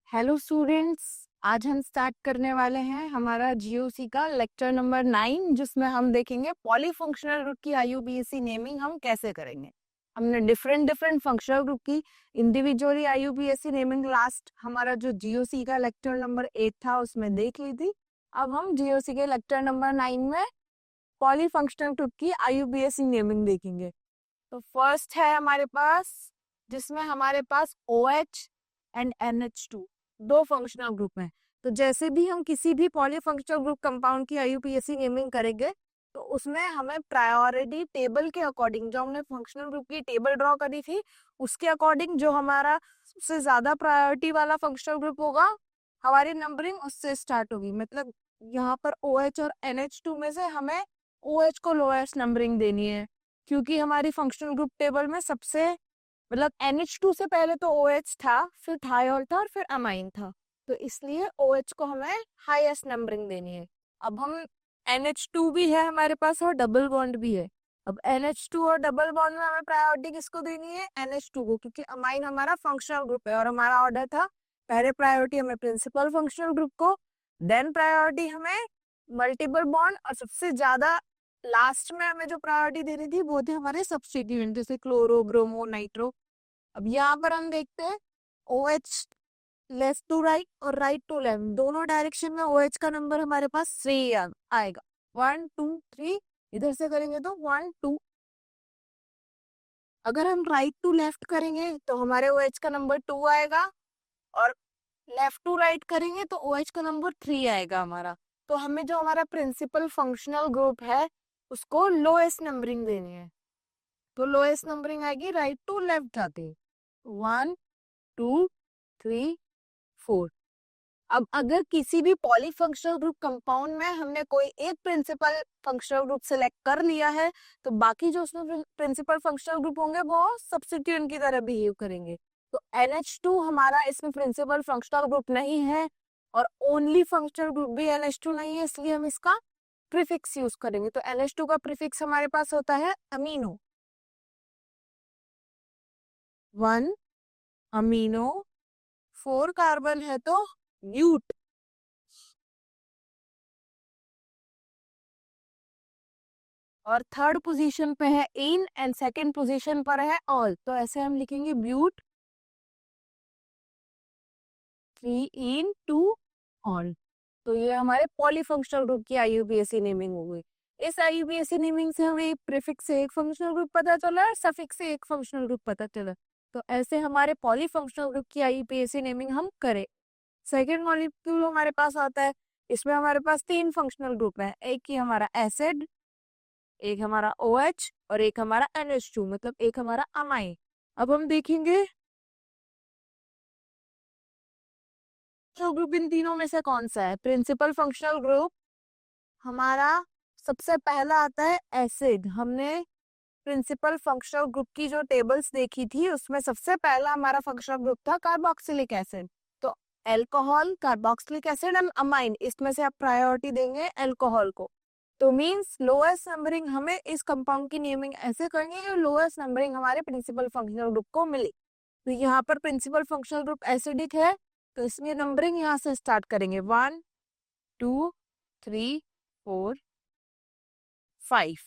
Hello students. आज हम start करने वाले हैं हमारा जीओसी का लेक्चर नंबर 9, जिसमें हम देखेंगे पॉलीफंक्शनल ग्रुप की आईयूपीएसी नेमिंग हम कैसे करेंगे। हमने डिफरेंट डिफरेंट फंक्शनल ग्रुप की इंडिविजुअली आईयूपीएसी नेमिंग लास्ट हमारा जो जीओसी का लेक्चर नंबर 8 था उसमें देख ली थी। अब हम जीओसी के लेक्चर नंबर 9 में पॉलीफंक्शनल ग्रुप की आईयूपीएसी नेमिंग देखेंगे। तो फर्स्ट है हमारे पास, जिसमें हमारे पास OH एंड NH2 दो फंक्शनल ग्रुप हैं। तो जैसे भी हम किसी भी पॉलीफंक्शनल ग्रुप कंपाउंड की आईयूपीएसी नेमिंग करेंगे तो उसमें हमें प्रायोरिटी टेबल के अकॉर्डिंग, जो हमने फंक्शनल ग्रुप की टेबल ड्रॉ करी थी उसके अकॉर्डिंग, जो हमारा सबसे ज्यादा प्रायोरिटी वाला फंक्शनल ग्रुप होगा हमारी नंबरिंग उससे स्टार्ट होगी। मतलब यहाँ पर OH और NH2 में से हमें OH को लोएस्ट नंबरिंग देनी है, क्योंकि हमारी फंक्शनल ग्रुप टेबल में सबसे मतलब NH2 से पहले तो OH था, फिर थायोल था और फिर अमाइन था। तो इसलिए OH को हमें हाईएस्ट नंबरिंग देनी है। अब हम NH2 भी है हमारे पास और डबल बॉन्ड भी है। अब NH2 और डबल बॉन्ड में हमें प्रायोरिटी किसको देनी है? NH2 को, क्योंकि अमाइन हमारा फंक्शनल ग्रुप है और हमारा ऑर्डर था पहले प्रायोरिटी हमें प्रिंसिपल फंक्शनल ग्रुप को, देन प्रायोरिटी हमें मल्टीपल बॉन्ड, और सबसे ज्यादा लास्ट में हमें जो प्रायोरिटी देनी थी वो थे हमारे सब्स्टिट्यूएंट जैसे क्लोरो, ब्रोमो, नाइट्रो। अब यहाँ पर हम देखते हैं OH लेफ्ट टू राइट और राइट टू लेफ्ट दोनों डायरेक्शन में OH का नंबर हमारे पास 3 आएगा। 1 2 3, इधर से करेंगे तो 1 2। अगर हम राइट टू लेफ्ट करेंगे तो हमारे OH का नंबर 2 आएगा, और लेफ्ट टू राइट करेंगे तो OH का नंबर 3 आएगा हमारा। तो हमें जो हमारा प्रिंसिपल फंक्शनल ग्रुप है उसको लोएस्ट नंबरिंग देनी है। तो लोएस्ट नंबरिंग आएगी राइट टू लेफ्ट जाते, 1 2 3 4। अब अगर किसी भी पॉलीफंक्शनल ग्रुप कंपाउंड में हमने कोई एक प्रिंसिपल फंक्शनल ग्रुप सेलेक्ट कर लिया है तो बाकी जो उसमें प्रिंसिपल फंक्शनल ग्रुप होंगे वो सब्स्टिट्यूएंट की तरह बिहेव करेंगे। तो NH2 हमारा इसमें प्रिंसिपल फंक्शनल ग्रुप नहीं है और ओनली फंक्शनल ग्रुप भी NH2 नहीं है, इसलिए हम इसका प्रीफिक्स यूज करेंगे। तो NH2 का प्रीफिक्स हमारे पास होता है अमीनो। 1 अमीनो, 4 कार्बन है तो ब्यूट, और थर्ड पोजीशन पे है इन एंड सेकंड पोजीशन पर है ऑल। तो ऐसे हम लिखेंगे ब्यूट 3 इन 2 ऑल। तो ये हमारे पॉलीफंक्शनल ग्रुप की आईयूपीएसी नेमिंग हो गई। इस आईयूपीएसी नेमिंग से हमें प्रीफिक्स से एक फंक्शनल ग्रुप पता चला और सफिक्स से एक फंक्शनल ग्रुप पता चला। तो ऐसे हमारे पॉलीफंक्शनल ग्रुप की आईयूपीएसी नेमिंग हम करें। सेकेंड मॉलिक्यूल हमारे पास आता है, इसमें हमारे पास 3 फंक्शनल ग्रुप है। एक ही हमारा एसिड, एक हमारा OH और एक हमारा NH2, मतलब एक हमारा अमाइन। अब हम देखेंगे फंक्शनल ग्रुप इन तीनों में से कौन सा है। प्रिंसिपल फंक्शनल ग्रुप हमारा सबसे पहला आता है एसिड। हमने प्रिंसिपल फंक्शनल ग्रुप की जो टेबल्स देखी थी उसमें सबसे पहला हमारा फंक्शनल ग्रुप था कार्बोक्सिलिक एसिड। तो alcohol, carboxylic acid and amine, इसमें से आप प्रायोरिटी देंगे एल्कोहल को। तो मींस लोएस्ट नंबरिंग हमें इस कंपाउंड की नेमिंग ऐसे करेंगे कि लोएस्ट नंबरिंग हमारे प्रिंसिपल फंक्शनल ग्रुप को मिले। तो यहाँ पर प्रिंसिपल फंक्शनल ग्रुप एसिडिक है तो इसमें नंबरिंग यहाँ से स्टार्ट करेंगे, 1 2 3 4 5।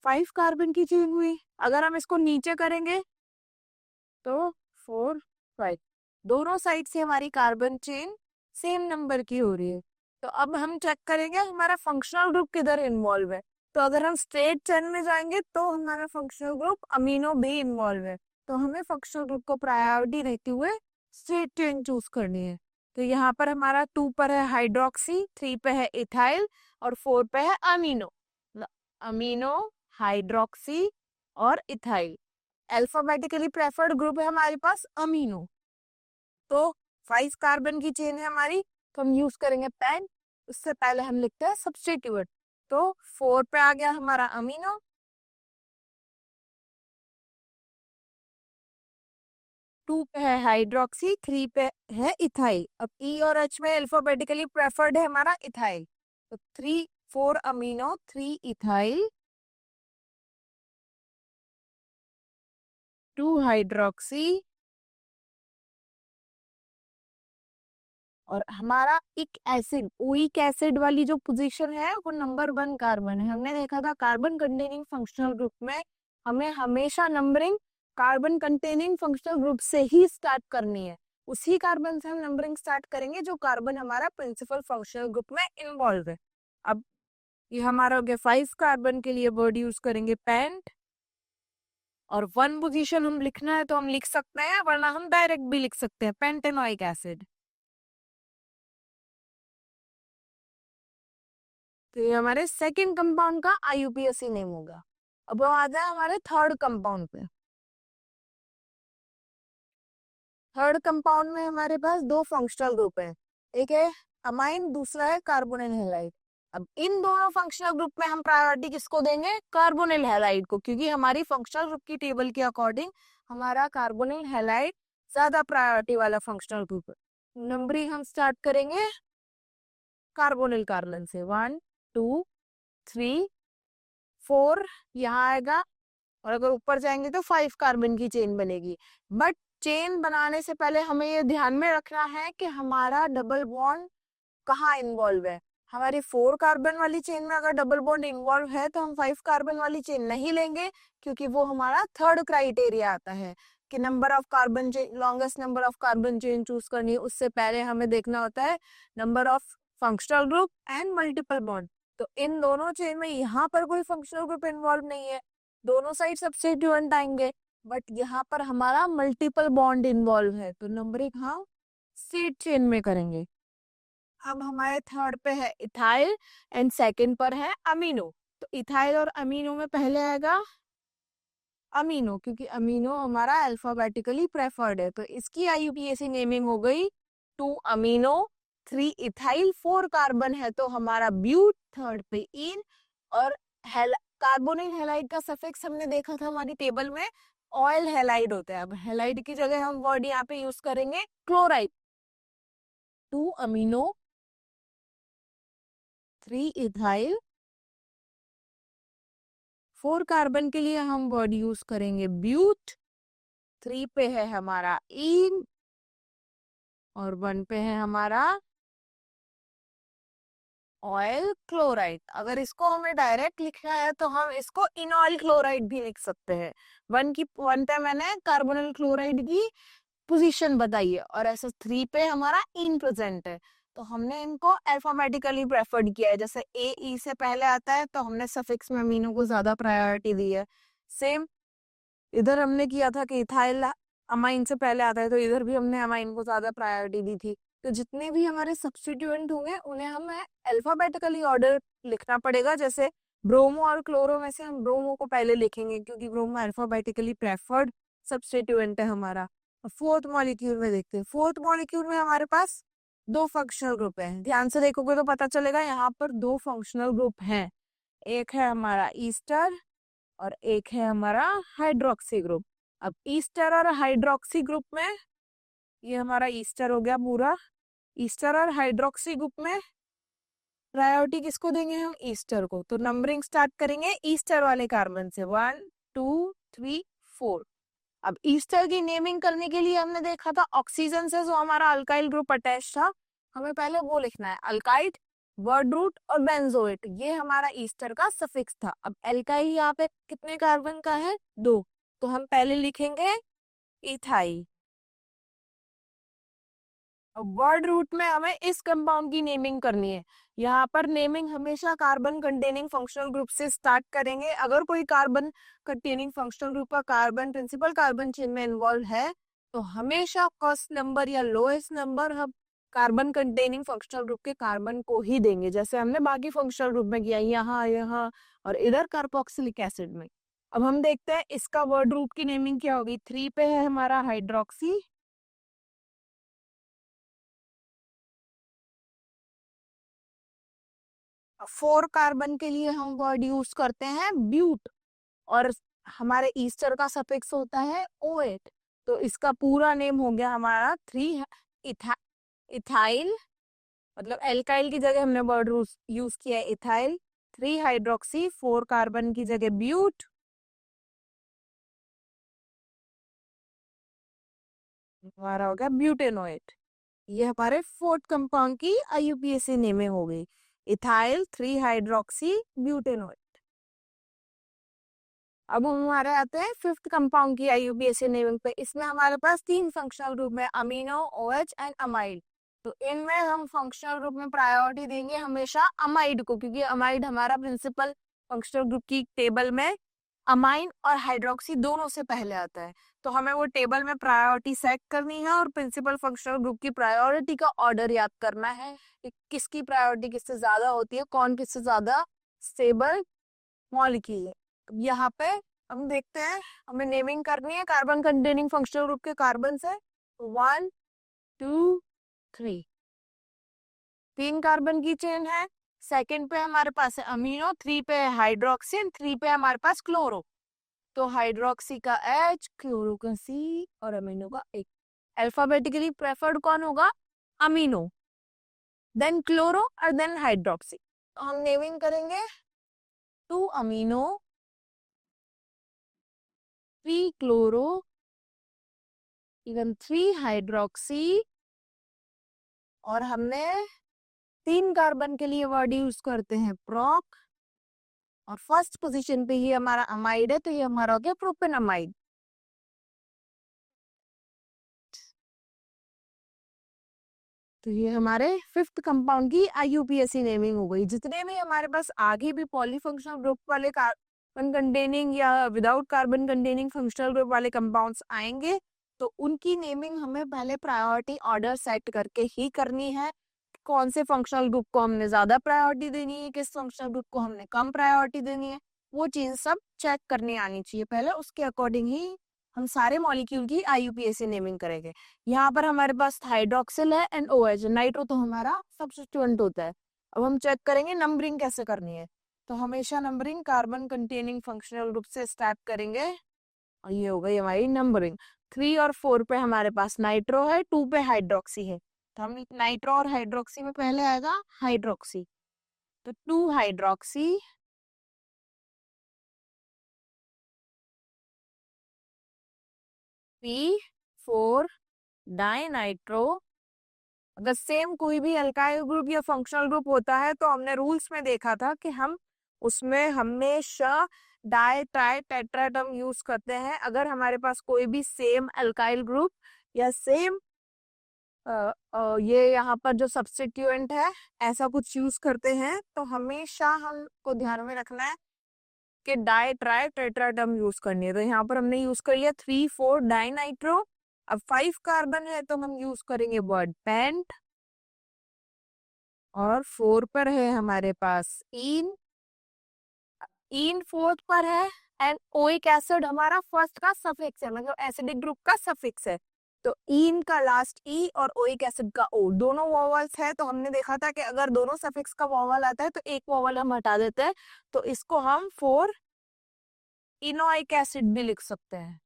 5 कार्बन की चेन हुई। अगर हम इसको नीचे करेंगे तो 4 5, दोनों साइड से हमारी कार्बन चेन सेम नंबर की हो रही है। तो अब हम चेक करेंगे हमारा फंक्शनल ग्रुप किधर इन्वॉल्व है। तो अगर हम स्ट्रेट चेन में जाएंगे तो हमारा फंक्शनल ग्रुप अमीनो भी इन्वॉल्व है। तो हमें फंक्शनल ग्रुप को प्रायोरिटी रहते हुए स्ट्रेट चेन चूज करनी है। तो यहाँ पर हमारा 2 पर है हाइड्रोक्सी, 3 पे है इथाइल और 4 पे है अमीनो। अमीनो, हाइड्रोक्सी और इथाइल अल्फाबेटिकली प्रेफर्ड ग्रुप है हमारे पास अमीनो। तो 5 कार्बन की चेन है हमारी, तो हम यूज करेंगे पेन। उससे पहले हम लिखते हैं सब्स्टिट्यूट। तो 4 पे आ गया हमारा अमीनो, 2 पे है हाइड्रोक्सी, 3 पे है इथाइल। अब ई और एच में अल्फाबेटिकली प्रेफर्ड है हमारा इथाइल। तो 3 4 अमीनो 3 इथाइल 2 हाइड्रोक्सी और हमारा एक एसिड, ओइक एसिड वाली जो पोजीशन है वो नंबर 1 कार्बन है। हमने देखा था कार्बन कंटेनिंग फंक्शनल ग्रुप में हमें हमेशा numbering carbon containing functional group से ही स्टार्ट करनी है। उसी कार्बन से हम नंबरिंग स्टार्ट करेंगे जो कार्बन हमारा प्रिंसिपल फंक्शनल ग्रुप में इन्वॉल्व है। अब ये हमारा हो गया 5 कार्बन के लिए वर्ड यूज करेंगे पेंट। और 1 पोजीशन हम लिखना है तो हम लिख सकते हैं, वरना हम डायरेक्ट भी लिख सकते हैं पेंटेनोइक एसिड। तो ये हमारे सेकेंड कंपाउंड का आईयूपीएसी नेम होगा। अब हम आ जाए हमारे थर्ड कंपाउंड पे। थर्ड कंपाउंड में हमारे पास 2 फंक्शनल ग्रुप है, एक है अमाइन, दूसरा है कार्बोनिल हैलाइड। अब इन दोनों फंक्शनल ग्रुप में हम प्रायोरिटी किसको देंगे? कार्बोनिल हैलाइड को, क्योंकि हमारी फंक्शनल ग्रुप की टेबल के अकॉर्डिंग हमारा कार्बोनिल हैलाइड ज्यादा प्रायोरिटी वाला फंक्शनल ग्रुप है। नंबरिंग हम स्टार्ट करेंगे कार्बोनिल कार्बन से, 1 2 3 4 यहाँ आएगा, और अगर ऊपर जाएंगे तो 5 कार्बन की चेन बनेगी। बट चेन बनाने से पहले हमें ये ध्यान में रखना है कि हमारा डबल बॉन्ड कहाँ इन्वॉल्व है। हमारी 4 कार्बन वाली चेन में अगर डबल बॉन्ड इन्वॉल्व है तो हम 5 कार्बन वाली चेन नहीं लेंगे, क्योंकि वो हमारा थर्ड क्राइटेरिया आता है कि number of carbon chain, longest number of carbon chain choose करनी है। उससे पहले हमें देखना होता है number of functional group and multiple bond. तो इन दोनों चेन में यहाँ पर कोई फंक्शनल ग्रुप इन्वॉल्व नहीं है, दोनों साइड सब्स्टिट्यूएंट आएंगे, बट यहाँ पर हमारा मल्टीपल बॉन्ड इन्वॉल्व है, तो नंबरिंग हम सीड चेन में करेंगे। अब हमारे थर्ड पे है इथाइल एंड सेकंड पर है अमीनो। तो इथाइल और अमीनो में पहले आएगा अमीनो, क्योंकि अमीनो हमारा अल्फाबेटिकली प्रेफर्ड है, तो इसकी आईयूपीएसी नेमिंग हो गई 2 अमीनो 3 इथाइल। 4 कार्बन है तो हमारा ब्यूट, थर्ड पे इन। और कार्बोनिल हैलाइड का सफिक्स हमने देखा था हमारी टेबल में ऑयल हैलाइड होता है। अब हैलाइड की जगह हम वर्ड यहाँ पे यूज करेंगे क्लोराइड। 2 amino 3 ethyl. 4 कार्बन के लिए हम वर्ड यूज करेंगे ब्यूट। 3 पे है हमारा इन, और 1 पे है हमारा ऑयल क्लोराइड। अगर इसको हमें डायरेक्ट लिखना है तो हम इसको इनऑयल क्लोराइड भी लिख सकते हैं। 1 पे मैंने कार्बोनिल क्लोराइड की पोजीशन बताई है, और ऐसा 3 पे हमारा इन प्रेजेंट है, तो हमने इनको अल्फाबेटिकली प्रेफर्ड किया है। जैसे ए ई से पहले आता है तो हमने सफिक्स में अमीनो को ज्यादा प्रायोरिटी दी है। सेम इधर हमने किया था कि इथाइल अमाइन से पहले आता है, तो इधर भी हमने अमाइन को ज्यादा प्रायोरिटी दी थी। तो जितने भी हमारे सब्स्टिट्यूएंट होंगे उन्हें हमें अल्फाबेटिकली ऑर्डर लिखना पड़ेगा। जैसे ब्रोमो और क्लोरो में से हम ब्रोमो को पहले लिखेंगे, क्योंकि ब्रोमो अल्फाबेटिकली प्रेफर्ड सब्स्टिट्यूएंट है हमारा। फोर्थ मॉलिक्यूल में देखते हैं। फोर्थ मॉलिक्यूल में हमारे पास 2 फंक्शनल ग्रुप है। ध्यान से देखोगे तो पता चलेगा यहाँ पर 2 फंक्शनल ग्रुप हैं। एक है हमारा ईस्टर और एक है हमारा हाइड्रोक्सी ग्रुप। अब ईस्टर और हाइड्रोक्सी ग्रुप में, ये हमारा ईस्टर हो गया पूरा। ईस्टर और हाइड्रोक्सी ग्रुप में प्रायोरिटी किसको देंगे? हम ईस्टर को। तो नंबरिंग स्टार्ट करेंगे ईस्टर वाले कार्बन से, 1 2 3 4। अब ईस्टर की नेमिंग करने के लिए हमने देखा था ऑक्सीजन से जो हमारा अल्काइल ग्रुप अटैच था, हमें पहले वो लिखना है अल्काइड, वर्ड रूट और बेंजोएट। ये हमारा ईस्टर का सफिक्स था। अब एल्काइल यहाँ पे कितने कार्बन का है? 2, तो हम पहले लिखेंगे इथाइल। अब वर्ड रूट में हमें इस कंपाउंड की नेमिंग करनी है। यहाँ पर नेमिंग हमेशा कार्बन कंटेनिंग फंक्शनल ग्रुप से स्टार्ट करेंगे। अगर कोई कार्बन कंटेनिंग फंक्शनल ग्रुप का कार्बन प्रिंसिपल कार्बन चेन में इन्वॉल्व है तो हमेशा फर्स्ट नंबर या लोएस्ट नंबर हम कार्बन कंटेनिंग फंक्शनल ग्रुप के कार्बन को ही देंगे, जैसे हमने बाकी फंक्शनल ग्रुप में किया, यहाँ यहाँ और इधर कार्बोक्सिलिक एसिड में। अब हम देखते हैं इसका वर्ड रूट की नेमिंग क्या होगी। 3 पे है हमारा हाइड्रोक्सी, 4 कार्बन के लिए हम वर्ड यूज करते हैं ब्यूट, और हमारे ईस्टर का सफिक्स होता है OH। तो इसका पूरा नेम हो गया हमारा 3 इथाइल, मतलब एल्काइल की जगह हमने वर्ड यूज किया है इथाइल। 3 हाइड्रोक्सी, 4 कार्बन की जगह ब्यूट, हमारा हो गया ब्यूटेनोएट। ये हमारे फोर्थ कंपाउंड की आईयूपीएसी नेमिंग हो गई, इथाइल 3 हाइड्रोक्सी ब्यूटेनोइड। अब हम हमारे आते हैं फिफ्थ कंपाउंड की आईयूपीएसी नेमिंग पे। इसमें हमारे पास 3 फंक्शनल ग्रुप है, अमीनो, ओएच एंड अमाइड। तो इनमें हम फंक्शनल ग्रुप में प्रायोरिटी देंगे हमेशा अमाइड को, क्योंकि अमाइड हमारा प्रिंसिपल फंक्शनल ग्रुप की टेबल में अमाइन और हाइड्रोक्सी दोनों से पहले आता है। तो हमें वो टेबल में प्रायोरिटी सेट करनी है और प्रिंसिपल फंक्शनल ग्रुप की प्रायोरिटी का ऑर्डर याद करना है कि किसकी प्रायोरिटी किससे ज्यादा होती है, कौन किससे ज्यादा स्टेबल मॉलिक्यूल है। अब यहाँ पे हम देखते हैं, हमें नेमिंग करनी है कार्बन कंटेनिंग फंक्शनल ग्रुप के कार्बन से। 1 2 3, 3 कार्बन की चेन है। सेकंड पे हमारे पास है अमीनो, 3 पे है हाइड्रोक्सी एंड 3 पे हमारे पास क्लोरो। तो हाइड्रोक्सी का H, क्लोरो का C और अमीनो का एक। अल्फाबेटिकली प्रेफर्ड कौन होगा? अमीनो, देन क्लोरो और देन हाइड्रोक्सी। तो हम नेमिंग करेंगे 2 अमीनो, 3 क्लोरो, इवन 3 हाइड्रोक्सी। और हमने 3 कार्बन के लिए वर्ड यूज करते हैं प्रोक। और फर्स्ट पोजीशन पे ये हमारा अमाइड है, तो ये हमारा हो गया प्रोपेनमाइड। तो ये हमारे फिफ्थ कंपाउंड की आईयूपीएसी नेमिंग हो गई। जितने भी हमारे पास आगे भी पॉलीफंक्शनल ग्रुप वाले कार्बन कंटेनिंग या without carbon containing functional group वाले कंपाउंड्स आएंगे, तो उनकी नेमिंग हमें पहले प्रायोरिटी ऑर्डर सेट करके ही करनी है। कौन से फंक्शनल ग्रुप को हमने ज्यादा प्रायोरिटी देनी है, किस फंक्शनल ग्रुप को हमने कम प्रायोरिटी देनी है, वो चीज सब चेक करनी आनी चाहिए पहले। उसके अकॉर्डिंग ही हम सारे मॉलिक्यूल की आईयूपीएसी नेमिंग करेंगे। यहाँ पर हमारे पास हाइड्रोक्सिल है एंड OH, नाइट्रो तो हमारा सब्स्टिट्यूएंट होता है। अब हम चेक करेंगे नंबरिंग कैसे करनी है। तो हमेशा numbering carbon containing functional group से स्टार्ट करेंगे, और ये हो गई हमारी नंबरिंग। 3 और 4 पे हमारे पास नाइट्रो है, 2 पे हाइड्रोक्सी है। तो हम नाइट्रो और हाइड्रोक्सी में पहले आएगा हाइड्रोक्सी। तो 2 हाइड्रोक्सी, 3 4 डाइनाइट्रो। अगर सेम कोई भी अल्काइल ग्रुप या फंक्शनल ग्रुप होता है तो हमने रूल्स में देखा था कि हम उसमें हमेशा डाई ट्राई टेट्राटर्म यूज करते हैं। अगर हमारे पास कोई भी सेम अल्काइल ग्रुप या सेम ये यहाँ पर जो सब्स्टिट्यूएंट है ऐसा कुछ यूज करते हैं, तो हमेशा हमको ध्यान में रखना है कि डाई ट्राई टेट्राटर्म यूज करनी है। तो यहाँ पर हमने यूज कर लिया 3 4 डाइनाइट्रो। अब 5 कार्बन है तो हम यूज करेंगे वर्ड पेंट। और 4 पर है हमारे पास इन, इन फोर्थ पर है। एंड ओइक एसिड हमारा फर्स्ट का सफिक्स है, मतलब एसिडिक ग्रुप का सफिक्स है। तो इन का लास्ट ई और ओइक एसिड का ओ दोनों वोवल्स है। तो हमने देखा था कि अगर दोनों सफिक्स का वोवल आता है तो एक वोवल हम हटा देते हैं। तो इसको हम 4 इनोइक एसिड भी लिख सकते हैं,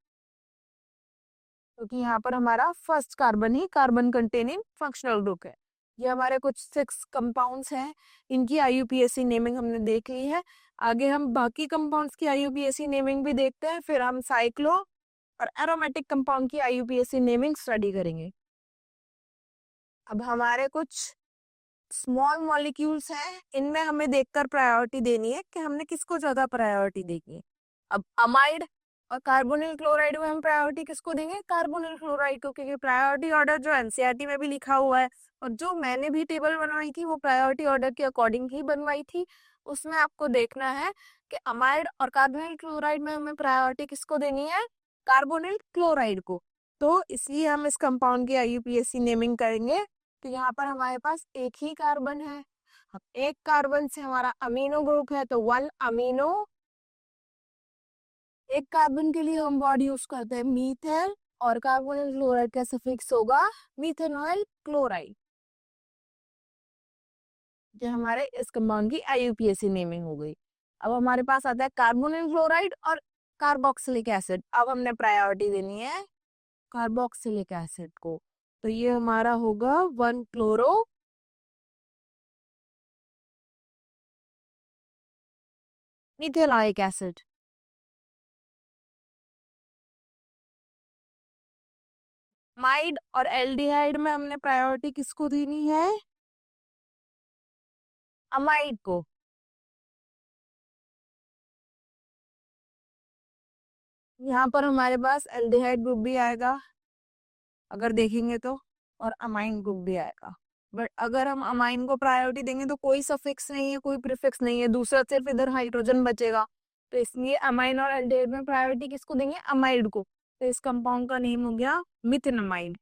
क्योंकि यहाँ पर हमारा फर्स्ट कार्बन ही कार्बन कंटेनिंग फंक्शनल ग्रुप है। ये हमारे कुछ 6 कंपाउंड्स हैं, इनकी आईयूपीएसी नेमिंग हमने देख ली है। आगे हम बाकी कंपाउंड्स की आईयूपीएसी नेमिंग भी देखते हैं, फिर हम साइक्लो और एरोमेटिक कंपाउंड की आईयूपीएसी नेमिंग स्टडी करेंगे। अब हमारे कुछ स्मॉल मॉलिक्यूल्स हैं, इनमें हमें देखकर प्रायोरिटी देनी है कि हमने किसको ज्यादा प्रायोरिटी देनी है। अब अमाइड और कार्बोनिल क्लोराइड में हम प्रायोरिटी किसको देंगे? कार्बोनिल क्लोराइड को, क्योंकि प्रायोरिटी ऑर्डर जो एनसीईआरटी में भी लिखा हुआ है और जो मैंने भी टेबल बनवाई थी वो प्रायोरिटी ऑर्डर के अकॉर्डिंग ही बनवाई थी। उसमें आपको देखना है कि अमाइड और कार्बोनिल क्लोराइड में हमें प्रायोरिटी किसको देनी है? कार्बोनिल क्लोराइड को। तो इसलिए हम इस कंपाउंड की आईयूपीएसी नेमिंग करेंगे। तो यहाँ पर हमारे पास एक ही कार्बन है, अब एक कार्बन से हमारा अमीनो ग्रुप है, तो 1 अमीनो। एक कार्बन के लिए हम वर्ड यूज करते हैं मीथेल, और कार्बोनिल क्लोराइड का सफिक्स होगा मीथेनॉइल क्लोराइड। जो हमारे इस कंपाउंड की आईयूपीएसी नेमिंग हो गई। अब हमारे पास आता है कार्बोनिल क्लोराइड और कार्बोक्सिलिक एसिड। अब हमने प्रायोरिटी देनी है कार्बोक्सिलिक एसिड को। तो ये हमारा होगा 1 क्लोरो मिथेलाइक एसिड। माइड और एल्डिहाइड में हमने प्रायोरिटी किसको देनी है? अमाइड को। यहाँ पर हमारे पास एल्डिहाइड ग्रुप भी आएगा अगर देखेंगे तो, और अमाइन ग्रुप भी आएगा। बट अगर हम अमाइन को प्रायोरिटी देंगे तो कोई सफिक्स नहीं है, कोई प्रीफिक्स नहीं है, दूसरा सिर्फ इधर हाइड्रोजन बचेगा। तो इसलिए अमाइन और एल्डिहाइड में प्रायोरिटी किसको देंगे? अमाइड को। तो इस कंपाउंड का नेम हो गया मिथेनमाइड।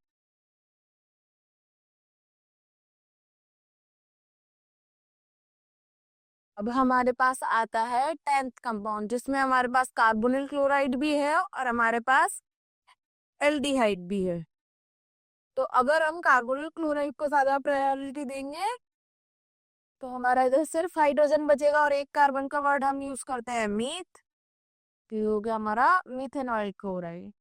अब हमारे पास आता है 10th कंपाउंड, जिसमें हमारे पास कार्बोनिल क्लोराइड भी है और हमारे पास एल्डिहाइड भी है। तो अगर हम कार्बोनिल क्लोराइड को ज्यादा प्रायोरिटी देंगे तो हमारा इधर सिर्फ हाइड्रोजन बचेगा और एक कार्बन का वर्ड हम यूज करते हैं मीथ। तो ये हो गया हमारा मिथेनॉल क्लोराइड।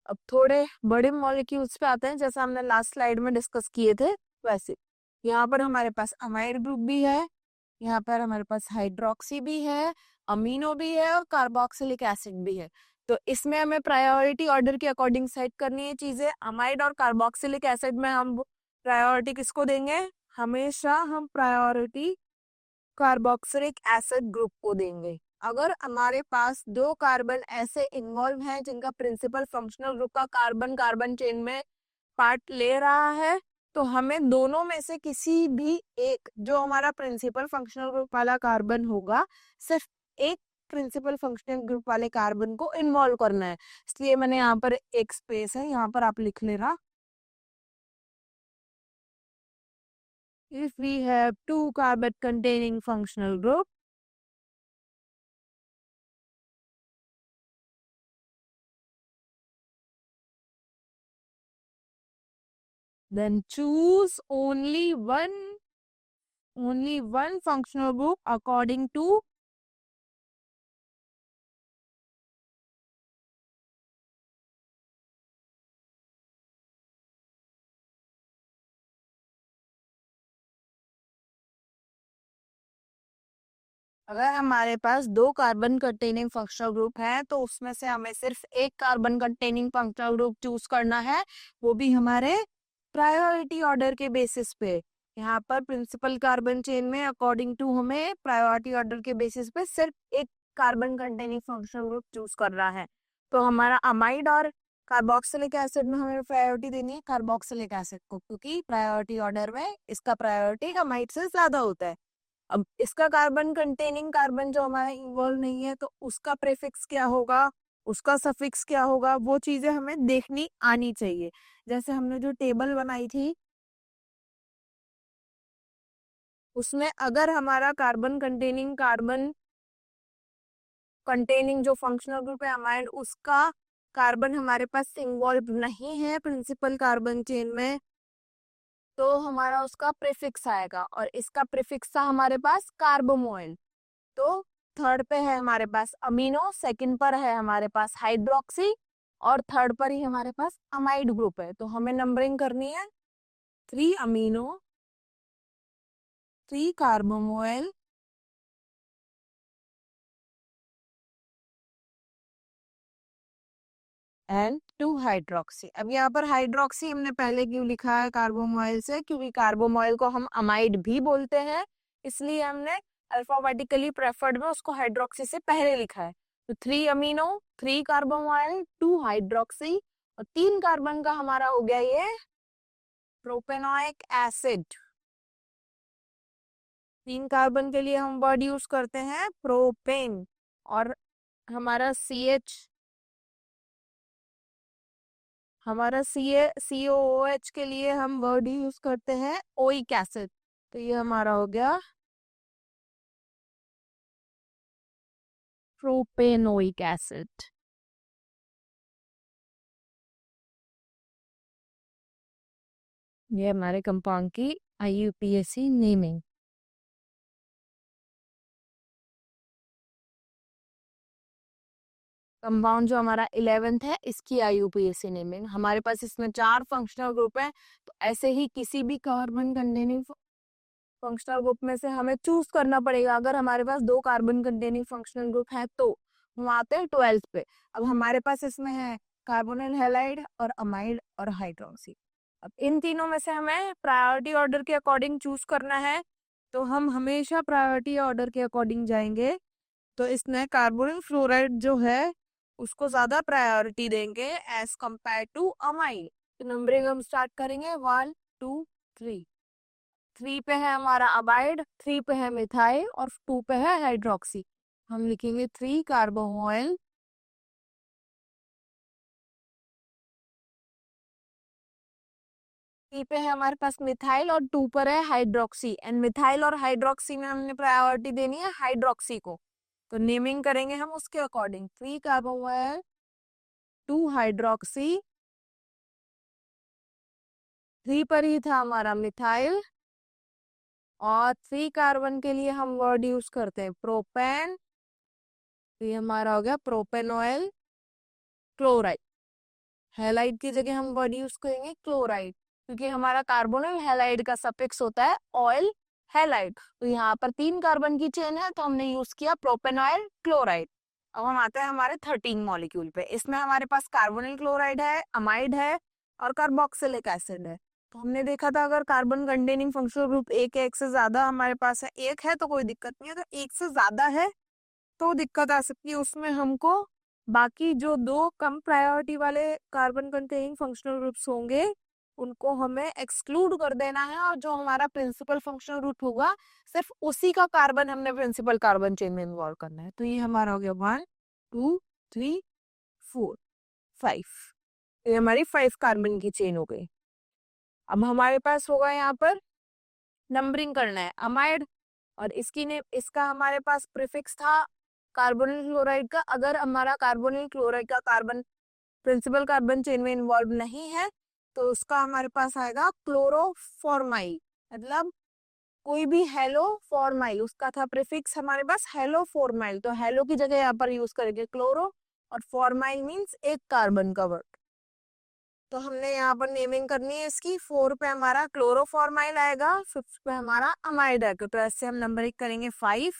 अब थोड़े बड़े मॉलिक्यूल्स पे आते हैं, जैसा हमने लास्ट स्लाइड में डिस्कस किए थे वैसे। यहाँ पर हमारे पास अमाइड ग्रुप भी है, यहाँ पर हमारे पास हाइड्रोक्सी भी है, अमीनो भी है और कार्बोक्सिलिक एसिड भी है। तो इसमें हमें प्रायोरिटी ऑर्डर के अकॉर्डिंग सेट करनी है चीजें। अमाइड और कार्बोक्सिलिक एसिड में हम प्रायोरिटी किसको देंगे? हमेशा हम प्रायोरिटी कार्बोक्सिलिक एसिड ग्रुप को देंगे। अगर हमारे पास दो कार्बन ऐसे इन्वॉल्व हैं जिनका प्रिंसिपल फंक्शनल ग्रुप का कार्बन कार्बन चेन में पार्ट ले रहा है, तो हमें दोनों में से किसी भी एक, जो हमारा प्रिंसिपल फंक्शनल ग्रुप वाला कार्बन होगा, सिर्फ एक प्रिंसिपल फंक्शनल ग्रुप वाले कार्बन को इन्वॉल्व करना है। इसलिए मैंने यहाँ पर एक स्पेस है, यहाँ पर आप लिख लेना। If we have two carbon containing functional group, then choose only one functional group according to अगर हमारे पास दो कार्बन कंटेनिंग फंक्शनल ग्रुप है तो उसमें से हमें सिर्फ एक carbon containing functional group choose करना है, वो भी हमारे प्रायोरिटी ऑर्डर के बेसिस पे। यहाँ पर प्रिंसिपल कार्बन चेन में अकॉर्डिंग टू हमें प्रायोरिटी ऑर्डर के बेसिस पे सिर्फ एक carbon containing functional group choose करना है। तो हमारा अमाइड और कार्बोक्सिलिक एसिड में हमें प्रायोरिटी देनी है कार्बोक्सिलिक एसिड को, क्योंकि प्रायोरिटी ऑर्डर में इसका प्रायोरिटी अमाइड से ज्यादा होता है। अब इसका कार्बन कंटेनिंग कार्बन जो हमारा इन्वॉल्व नहीं है, तो उसका प्रीफिक्स क्या होगा, उसका सफिक्स क्या होगा, वो चीजें हमें देखनी आनी चाहिए। जैसे हमने जो टेबल बनाई थी उसमें अगर हमारा कार्बन कंटेनिंग जो फंक्शनल ग्रुप है अमाइड, उसका कार्बन हमारे पास इन्वॉल्व नहीं है प्रिंसिपल कार्बन चेन में, तो हमारा उसका प्रीफिक्स आएगा और इसका प्रीफिक्स था हमारे पास कार्बोमोइल। तो थर्ड पे है हमारे पास अमीनो, सेकंड पर है हमारे पास हाइड्रोक्सी और थर्ड पर ही हमारे पास अमाइड ग्रुप है। तो हमें नंबरिंग करनी है 3 अमीनो, 3 कार्बोमोइल एंड 2 हाइड्रोक्सी। अब यहाँ पर हाइड्रोक्सी हमने पहले क्यों लिखा है कार्बोमोइल से? क्योंकि कार्बोमोइल को हम अमाइड भी बोलते हैं, इसलिए हमने अल्फाबेटिकली प्रेफर्ड में उसको हाइड्रोक्सी से पहले लिखा है। तो 3 अमीनो, 3 कार्बोमोइल, 2 हाइड्रोक्सी और 3 कार्बन का हमारा हो गया ये प्रोपेनोइक एसिड। 3 कार्बन के लिए हम वर्ड यूज करते हैं प्रोपेन, और हमारा COOH के लिए हम वर्ड यूज करते हैं ओइक एसिड। तो ये हमारा हो गया प्रोपेनोइक एसिड। ये हमारे कंपाउंड की IUPAC नेमिंग। कंपाउंड जो हमारा 11th है इसकी IUPAC नेमिंग। हमारे पास इसमें 4 फंक्शनल ग्रुप है, तो ऐसे ही किसी भी कार्बन कंटेनिंग फंक्शनल ग्रुप में से हमें चूज करना पड़ेगा। अगर हमारे पास 2 कार्बन कंटेनिंग फंक्शनल ग्रुप है तो हम आते हैं 12th पे। अब हमारे पास इसमें है कार्बोनिल हैलाइड और अमाइड और हाइड्रोक्सी। अब इन तीनों में से हमें प्रायोरिटी ऑर्डर के अकॉर्डिंग चूज करना है, तो हम हमेशा प्रायोरिटी ऑर्डर के अकॉर्डिंग जाएंगे। तो इसमें कार्बोनिल फ्लोराइड जो है उसको ज्यादा प्रायोरिटी देंगे एज कंपेयर टू अमाइड। तो नंबरिंग हम स्टार्ट करेंगे 1 2 3। 3 पे है हमारा अमाइड, 3 पे है मिथाइल और 2 पे है हाइड्रोक्सी। हम लिखेंगे 3 कार्बोनॉइल, 3 पे है हमारे पास मिथाइल और 2 पर है हाइड्रोक्सी। एंड मिथाइल और हाइड्रोक्सी में हमने प्रायोरिटी देनी है हाइड्रोक्सी को, तो नेमिंग करेंगे हम उसके अकॉर्डिंग। 3 कार्बोनॉइल, 2 हाइड्रोक्सी, 3 पर ही था हमारा मिथाइल, और 3 कार्बन के लिए हम वर्ड यूज करते हैं प्रोपेन। तो ये हमारा हो गया प्रोपेनॉइल क्लोराइड। हैलाइड की जगह हम वर्ड यूज करेंगे क्लोराइड, क्योंकि हमारा कार्बोनिल हैलाइड का सफिक्स होता है ऑयल हैलाइड। तो यहाँ पर 3 कार्बन की चेन है तो हमने यूज किया प्रोपेनॉइल क्लोराइड। अब हम आते हैं हमारे 13 मॉलिक्यूल पे। इसमें हमारे पास कार्बोनिल क्लोराइड है, अमाइड है और कार्बोक्सिलिक एसिड है। तो हमने देखा था अगर कार्बन कंटेनिंग फंक्शनल ग्रुप एक है, एक से ज्यादा हमारे पास है, एक है तो कोई दिक्कत नहीं है, अगर एक से ज्यादा है तो दिक्कत आ सकती है। उसमें हमको बाकी जो 2 कम प्रायोरिटी वाले कार्बन कंटेनिंग फंक्शनल ग्रुप्स होंगे उनको हमें एक्सक्लूड कर देना है, और जो हमारा प्रिंसिपल फंक्शनल ग्रुप होगा सिर्फ उसी का कार्बन हमने प्रिंसिपल कार्बन चेन में इन्वॉल्व करना है। तो ये हमारा हो गया 1 2 3 4 5। ये हमारी 5 कार्बन की चेन हो गई। अब हमारे पास होगा यहाँ पर नंबरिंग करना है अमाइड, और इसकी ने इसका हमारे पास प्रीफिक्स था कार्बोनिल क्लोराइड का। अगर हमारा कार्बोनिल क्लोराइड का कार्बन प्रिंसिपल कार्बन चेन में इन्वॉल्व नहीं है तो उसका हमारे पास आएगा क्लोरोफॉर्माइल, मतलब कोई भी हेलो फॉर्माइल, उसका था प्रीफिक्स हमारे पास हेलो फॉर्माइल। तो हेलो की जगह यहाँ पर यूज करेंगे क्लोरो, और फॉर्माइल मीन्स एक कार्बन का वर्ड। तो हमने यहाँ पर नेमिंग करनी है इसकी। 4 पे हमारा क्लोरोफॉर्माइल आएगा, 5 पे हमारा अमाइड आएगा। तो ऐसे हम नंबरिंग करेंगे 5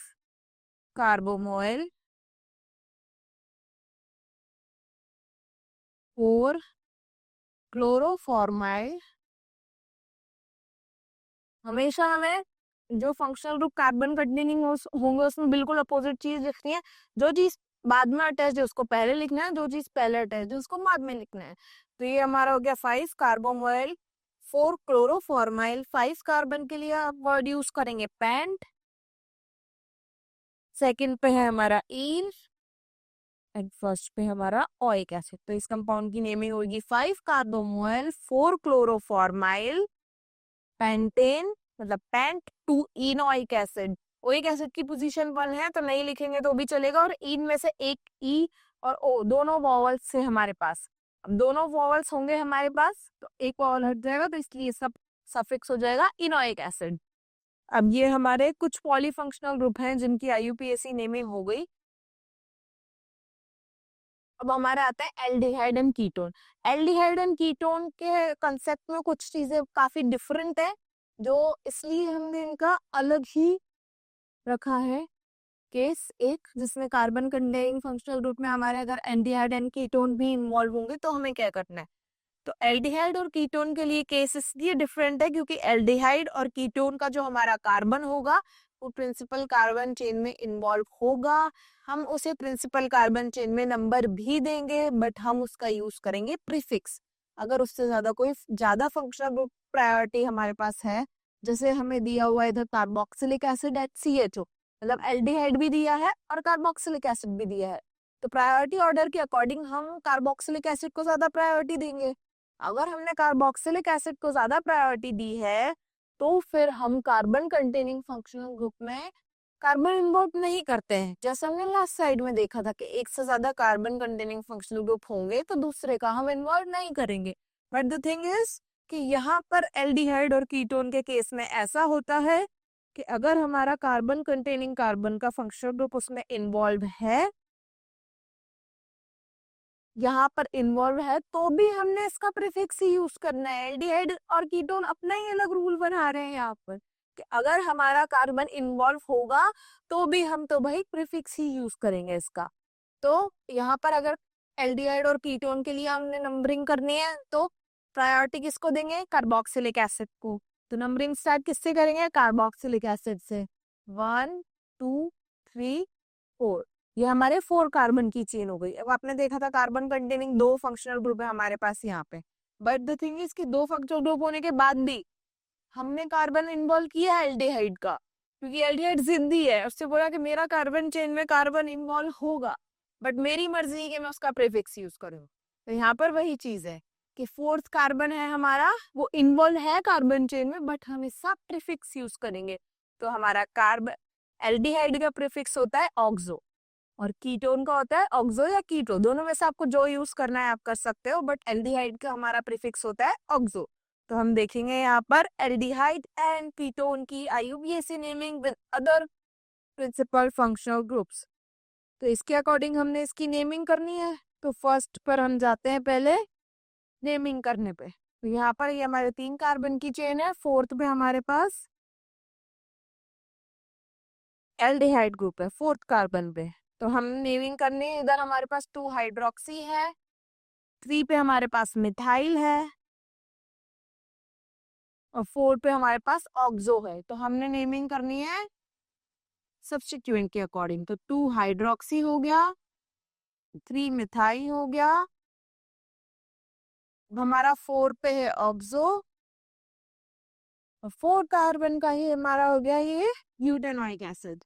कार्बोमोइल, 4 क्लोरोफॉर्माइल। हमेशा हमें जो फंक्शनल ग्रुप कार्बन कंटेनिंग होंगे उसमें बिल्कुल अपोजिट चीज लिखनी है। जो चीज बाद में अटैच है उसको पहले लिखना है, जो चीज पहले अटैच है उसको बाद में लिखना है। तो ये हमारा हो गया 5 कार्बोमोइल, 4 क्लोरोफॉर्माइल। 5 कार्बन के लिए आप वर्ड यूज करेंगे पेंट। सेकंड पे है हमारा ईन, एंड फर्स्ट पे हमारा ओइक एसिड। तो इस कंपाउंड की नेमिंग होगी 5 कार्बोमोइल, 4 क्लोरोफॉर्माइल, पेंटेन, मतलब पेंट, 2 इनोइक एसिड। ओइक एसिड की पोजीशन 1 है तो नहीं लिखेंगे तो भी चलेगा, और इन में से एक ई और ओ दोनों वॉवल्स से हमारे पास। अब दोनों वॉवल्स होंगे हमारे पास तो एक वॉवल हट जाएगा, तो इसलिए सब सफिक्स हो जाएगा इनोइक एसिड। अब ये हमारे कुछ पॉलीफंक्शनल ग्रुप हैं जिनकी आईयूपीएसी नेमिंग हो गई। अब हमारा आता है aldehyde and ketone. Aldehyde and ketone के कंसेप्ट में कुछ चीजें काफी डिफरेंट है, जो इसलिए हमने इनका अलग ही रखा है केस एक, जिसमें कार्बन कंटेनिंग फंक्शनल ग्रुप में हमारे अगर एल्डिहाइड एंड कीटोन भी इन्वॉल्व होंगे तो हमें क्या करना है। तो एल्डिहाइड और कीटोन के लिए केस इसलिए डिफरेंट है क्योंकि एल्डिहाइड और कीटोन का जो हमारा कार्बन होगा वो प्रिंसिपल कार्बन चेन में इन्वॉल्व होगा। हम उसे प्रिंसिपल कार्बन चेन में नंबर भी देंगे बट हम उसका यूज करेंगे प्रीफिक्स। अगर उससे ज्यादा कोई ज्यादा फंक्शनल ग्रुप प्रायोरिटी हमारे पास है, जैसे हमें दिया हुआ है इधर कार्बोक्सिलिक एसिड HCHO, मतलब एल्डिहाइड भी दिया है और कार्बोक्सिलिक एसिड भी दिया है, तो प्रायोरिटी ऑर्डर के अकॉर्डिंग हम कार्बोक्सिलिक एसिड को ज्यादा प्रायोरिटी देंगे। अगर हमने कार्बोक्सिलिक एसिड को ज्यादा प्रायोरिटी दी है तो फिर हम कार्बन कंटेनिंग फंक्शनल ग्रुप में कार्बन इन्वॉल्व नहीं करते हैं। जैसे हमने लास्ट साइड में देखा था कि एक से ज्यादा कार्बन कंटेनिंग फंक्शनल ग्रुप होंगे तो दूसरे का हम इन्वॉल्व नहीं करेंगे। बट द थिंग इज कि यहाँ पर एल्डिहाइड और कीटोन के केस में ऐसा होता है कि अगर हमारा कार्बन कंटेनिंग कार्बन का फंक्शनल ग्रुप उसमें इन्वॉल्व है, यहाँ पर इन्वॉल्व है, तो भी हमने इसका प्रीफिक्स ही यूज करना है। एल्डिहाइड और कीटोन अपना ही अलग रूल बना रहे हैं यहाँ पर कि अगर हमारा कार्बन इन्वॉल्व होगा तो भी हम तो भाई प्रीफिक्स ही यूज करेंगे इसका। तो यहाँ पर अगर एल्डिहाइड और कीटोन के लिए हमने नंबरिंग करनी है तो प्रायोरिटी किसको देंगे, कार्बोक्सिलिक एसिड को। तो नंबरिंग स्टार्ट किससे करेंगे, कार्बोक्सिलिक एसिड से। 1 2 3 4, ये हमारे 4 कार्बन की चेन हो गई। अब आपने देखा था कार्बन कंटेनिंग 2 फंक्शनल ग्रुप है हमारे पास यहाँ पे, बट द थिंग इज कि 2 फंक्शनल ग्रुप होने के बाद भी हमने कार्बन इन्वॉल्व किया है एल्डिहाइड का, क्योंकि एल्डिहाइड जिंदी है, उससे बोला कि मेरा कार्बन चेन में कार्बन इन्वॉल्व होगा, बट मेरी मर्जी है कि मैं उसका प्रीफिक्स यूज करूँ। तो यहाँ पर वही चीज है कि 4th कार्बन है हमारा, वो इन्वॉल्व है कार्बन चेन में, बट हम इसका प्रीफिक्स यूज करेंगे। तो हमारा कार्बन एल्डिहाइड का प्रीफिक्स होता है ऑक्सो, और कीटोन का होता है ऑक्सो या कीटो, दोनों में से आपको जो यूज करना है आप कर सकते हो, बट एल्डिहाइड का हमारा प्रीफिक्स होता है ऑक्सो। तो हम देखेंगे यहाँ पर एल्डिहाइड एंड कीटोन की IUPAC naming with other principal functional groups. तो इसके अकॉर्डिंग हमने इसकी नेमिंग करनी है। तो फर्स्ट पर हम जाते हैं पहले नेमिंग करने पे। तो यहाँ पर ये हमारे 3 कार्बन की चेन है, 4th पे हमारे पास एल्डिहाइड ग्रुप है 4th कार्बन पे। तो हम नेमिंग करनी है, इधर हमारे पास 2 हाइड्रोक्सी है, 3 पे हमारे पास मिथाइल है, और 4 पे हमारे पास ऑक्सो है। तो हमने नेमिंग करनी है सब्स्टिट्यूएंट के अकॉर्डिंग। तो 2 हाइड्रोक्सी हो गया, 3 मिथाइल हो गया, अब हमारा 4 पे है ऑक्सो, और 4 कार्बन का ही हमारा हो गया ये ब्यूटेनोइक एसिड।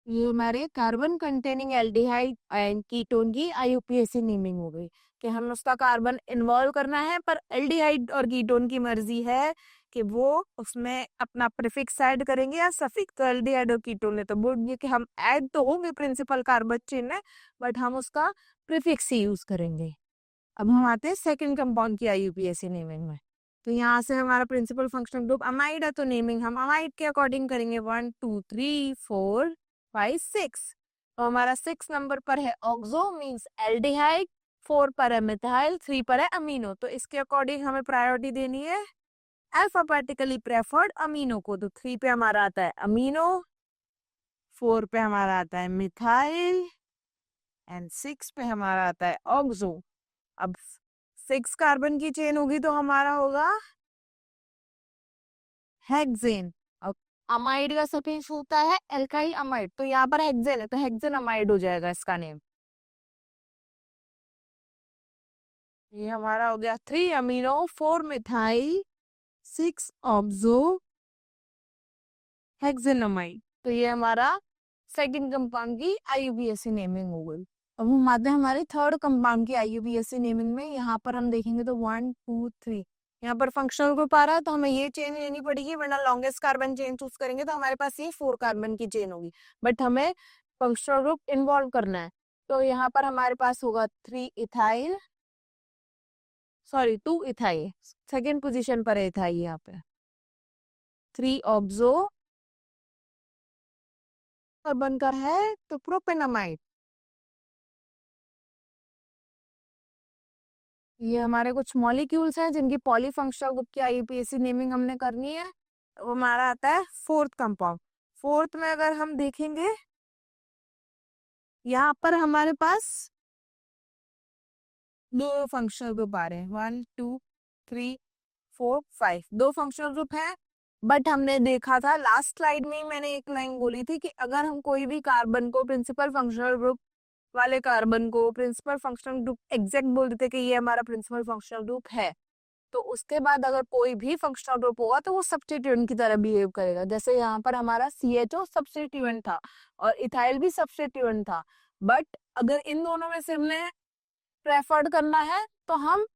ये हमारे carbon containing aldehyde and ketone की आईयूपीएसी नेमिंग हो गई, कि हम उसका कार्बन इन्वॉल्व करना है, पर एल्डिहाइड और कीटोन की मर्जी है कि वो उसमें अपना प्रीफिक्स ऐड करेंगे या सफिक्स। तो एल्डिहाइड और कीटोन ने तो बोल दिया कि हम ऐड तो होंगे प्रिंसिपल कार्बन चेन में, बट हम उसका प्रीफिक्स ही यूज करेंगे। अब हम आते हैं सेकंड कंपाउंड की आईयूपीएसी नेमिंग में। तो यहाँ से हमारा प्रिंसिपल फंक्शनल ग्रुप अमाइड है, तो नेमिंग हम अमाइड के अकॉर्डिंग करेंगे। 1 2 3 4 5 6। तो हमारा 6 नंबर पर है ऑक्सो मींस एल्डिहाइड, 4 पर है मिथाइल, 3 पर है अमीनो। तो इसके अकॉर्डिंग हमें प्रायोरिटी देनी है अल्फाबेटिकली प्रेफर्ड अमीनो को। तो 3 पे हमारा आता है अमीनो, 4 पे हमारा आता है मिथाइल, एंड 6 पे हमारा आता है ऑक्सो। अब 6 कार्बन की चेन होगी तो हमारा होगा हेक्सेन। अब अमाइड का सफिक्स होता है एल्काइल अमाइड, तो यहाँ पर हेक्सेन है तो हेक्सेन अमाइड हो जाएगा इसका नेम। ये हमारा हो गया 3 अमीनो, 4 मिथाइल, 6 ऑक्सो हेक्सेनामाइड। तो ये हमारा सेकंड कंपाउंड की आईयूपीएसी नेमिंग हो गई। अब हम आते हैं हमारे थर्ड कंपाउंड की आईयूपीएसी नेमिंग में। यहाँ पर हम देखेंगे तो 1 2 3, यहाँ पर फंक्शनल ग्रुप आ रहा है तो हमें ये चेन लेनी पड़ेगी, वरना लॉन्गेस्ट कार्बन चेन चूज करेंगे तो हमारे पास ये 4 कार्बन की चेन होगी, बट हमें फंक्शनल ग्रुप इन्वॉल्व करना है। तो यहाँ पर हमारे पास होगा 3 ethyl, sorry 2 ethyl, second position पर है इथाइल यहाँ पे, 3 ऑक्सो, और बनकर है तो प्रोपेनामाइड। ये हमारे कुछ मॉलिक्यूल्स हैं जिनकी पॉलीफंक्शनल ग्रुप की आईयूपीएसी नेमिंग हमने करनी है। वो हमारा आता है 4th कंपाउंड। 4th में अगर हम देखेंगे यहाँ पर हमारे पास 2 फंक्शनल ग्रुप आ रहे हैं, 1 2 3 4 5, 2 फंक्शनल ग्रुप है। बट हमने देखा था लास्ट स्लाइड में ही मैंने एक लाइन बोली थी कि अगर हम कोई भी कार्बन को प्रिंसिपल फंक्शनल ग्रुप वाले कार्बन को प्रिंसिपल फंक्शनल ग्रुप एग्जैक्ट बोल देते कि ये हमारा प्रिंसिपल फंक्शनल ग्रुप है, तो उसके बाद अगर कोई भी फंक्शनल ग्रुप होगा तो वो सब्स्टिट्यूएंट की तरह बिहेव करेगा। जैसे यहाँ पर हमारा CHO सब्स्टिट्यूएंट था और इथाइल भी सब्स्टिट्यूएंट था, बट अगर इन दोनों में से हमने प्रेफर्ड करना है तो हम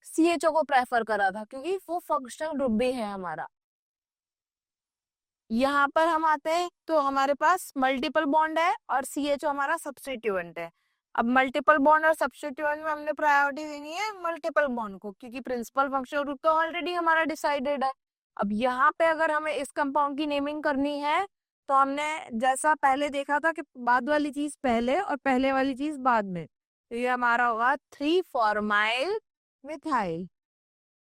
CHO को प्रेफर करा था, क्योंकि वो फंक्शनल ग्रुप भी है हमारा। यहाँ पर हम आते हैं तो हमारे पास मल्टीपल बॉन्ड है और CHO हमारा सब्स्टिट्यूएंट है। अब मल्टीपल बॉन्ड और सब्स्टिट्यूएंट में हमने प्रायोरिटी देनी है मल्टीपल बॉन्ड को, क्योंकि प्रिंसिपल फंक्शनल ग्रुप तो ऑलरेडी हमारा डिसाइडेड है। अब यहाँ पे अगर हमें इस कंपाउंड की नेमिंग करनी है तो हमने जैसा पहले देखा था कि बाद वाली चीज पहले और पहले वाली चीज बाद में, तो ये हमारा होगा 3 फॉर्माइल मिथाइल,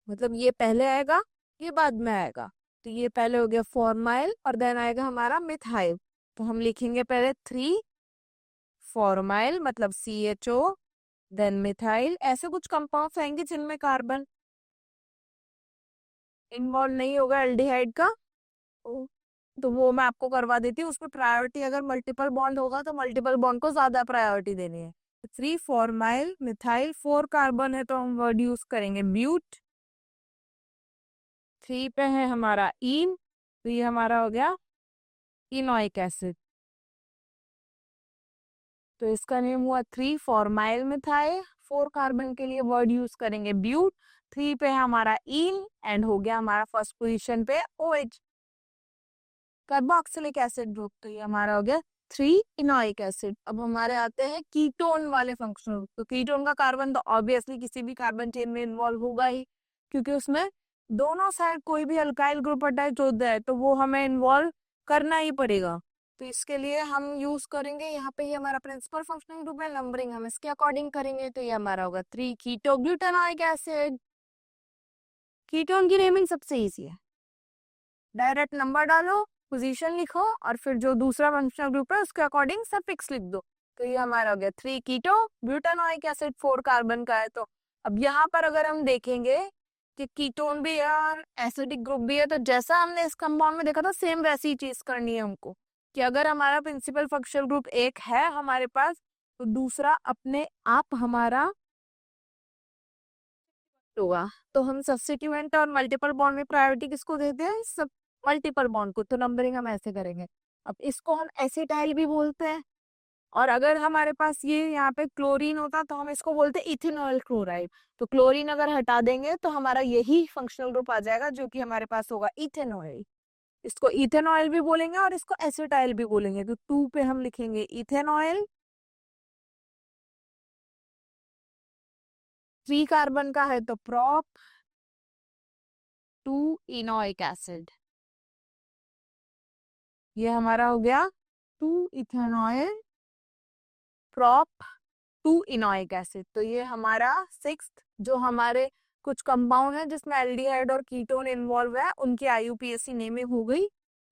मतलब ये पहले आएगा ये बाद में आएगा। तो ये पहले हो गया फॉर्माइल और देन आएगा हमारा मिथाइल। तो हम लिखेंगे पहले 3 फॉर्माइल मतलब CHO, देन मिथाइल, ऐसे कुछ कंपाउंड्स आएंगे जिनमें कार्बन इन्वॉल्व नहीं होगा एल्डिहाइड का। ओ, तो वो मैं आपको करवा देती हूँ। उसमें प्रायोरिटी अगर मल्टीपल बॉन्ड होगा तो मल्टीपल बॉन्ड को ज्यादा प्रायोरिटी देनी है। 3 फॉर्माइल मिथाइल, 4 कार्बन है तो हम वर्ड यूज करेंगे ब्यूट। 3 पे है हमारा इन, तो ये हमारा हो गया इनोइक एसिड। तो इसका नेम हुआ 3 फॉर्माइल मिथाइल, 4 कार्बन के लिए वर्ड यूज करेंगे ब्यूट। 3 पे है हमारा इन एंड हो गया हमारा फर्स्ट पोजीशन पे OH कार्बोक्सिलिक एसिड ग्रुप। तो ये हमारा हो गया 3 इनोइक एसिड। अब हमारे आते हैं कीटोन वाले फंक्शनल ग्रुप। तो कीटोन का कार्बन तो ऑब्वियसली किसी भी कार्बन चेन में इन्वॉल्व होगा ही, क्योंकि उसमें दोनों साइड कोई भी अल्काइल ग्रुप अटैच होता है तो वो हमें इन्वॉल्व करना ही पड़ेगा। तो इसके लिए हम यूज करेंगे यहाँ पे, ये हमारा प्रिंसिपल फंक्शनल ग्रुप है, नंबरिंग हम इसके अकॉर्डिंग करेंगे। तो ये हमारा होगा 3 कीटो ग्लूटानोइक एसिड। कीटोन की नेमिंग सबसे इजी है, डायरेक्ट नंबर डालो, पोजीशन लिखो और फिर जो दूसरा फंक्शनल ग्रुप है उसके अकॉर्डिंग सफिक्स लिख दो। तो ये हमारा हो गया 3 कीटो ब्यूटानोइक एसिड, 4 कार्बन का है। तो अब यहाँ पर अगर हम देखेंगे कि कीटोन भी है और एसिडिक ग्रुप भी है, तो जैसा हमने इस कंपाउंड में देखा था सेम वैसी ही चीज करनी है हमको, कि अगर हमारा प्रिंसिपल फंक्शनल ग्रुप एक है हमारे पास, तो दूसरा अपने आप हमारा होगा। तो हम सब्स्टिट्यूएंट और मल्टीपल बॉन्ड में प्रायोरिटी किसको देते हैं? सब मल्टीपल बॉन्ड को। तो नंबरिंग हम ऐसे करेंगे। अब इसको हम एसिटाइल भी बोलते हैं, और अगर हमारे पास ये यहाँ पे क्लोरीन होता तो हम इसको बोलते हैं इथेनॉल क्लोराइड। तो क्लोरीन अगर हटा देंगे तो हमारा यही फंक्शनल ग्रुप आ जाएगा जो कि हमारे पास होगा इथेनॉल। इसको इथेनॉल भी बोलेंगे और इसको एसिटाइल भी बोलेंगे। तो 2 पे हम लिखेंगे इथेनॉल। 3 कार्बन का है तो प्रोप 2 इनोइक एसिड। ये हमारा हो गया 2 इथेनॉल प्रोप 2 इनोइक एसिड। तो ये हमारा 6th जो हमारे कुछ कंपाउंड है जिसमें एल्डिहाइड और कीटोन इन्वॉल्व है उनकी IUPAC नेमिंग हो गई।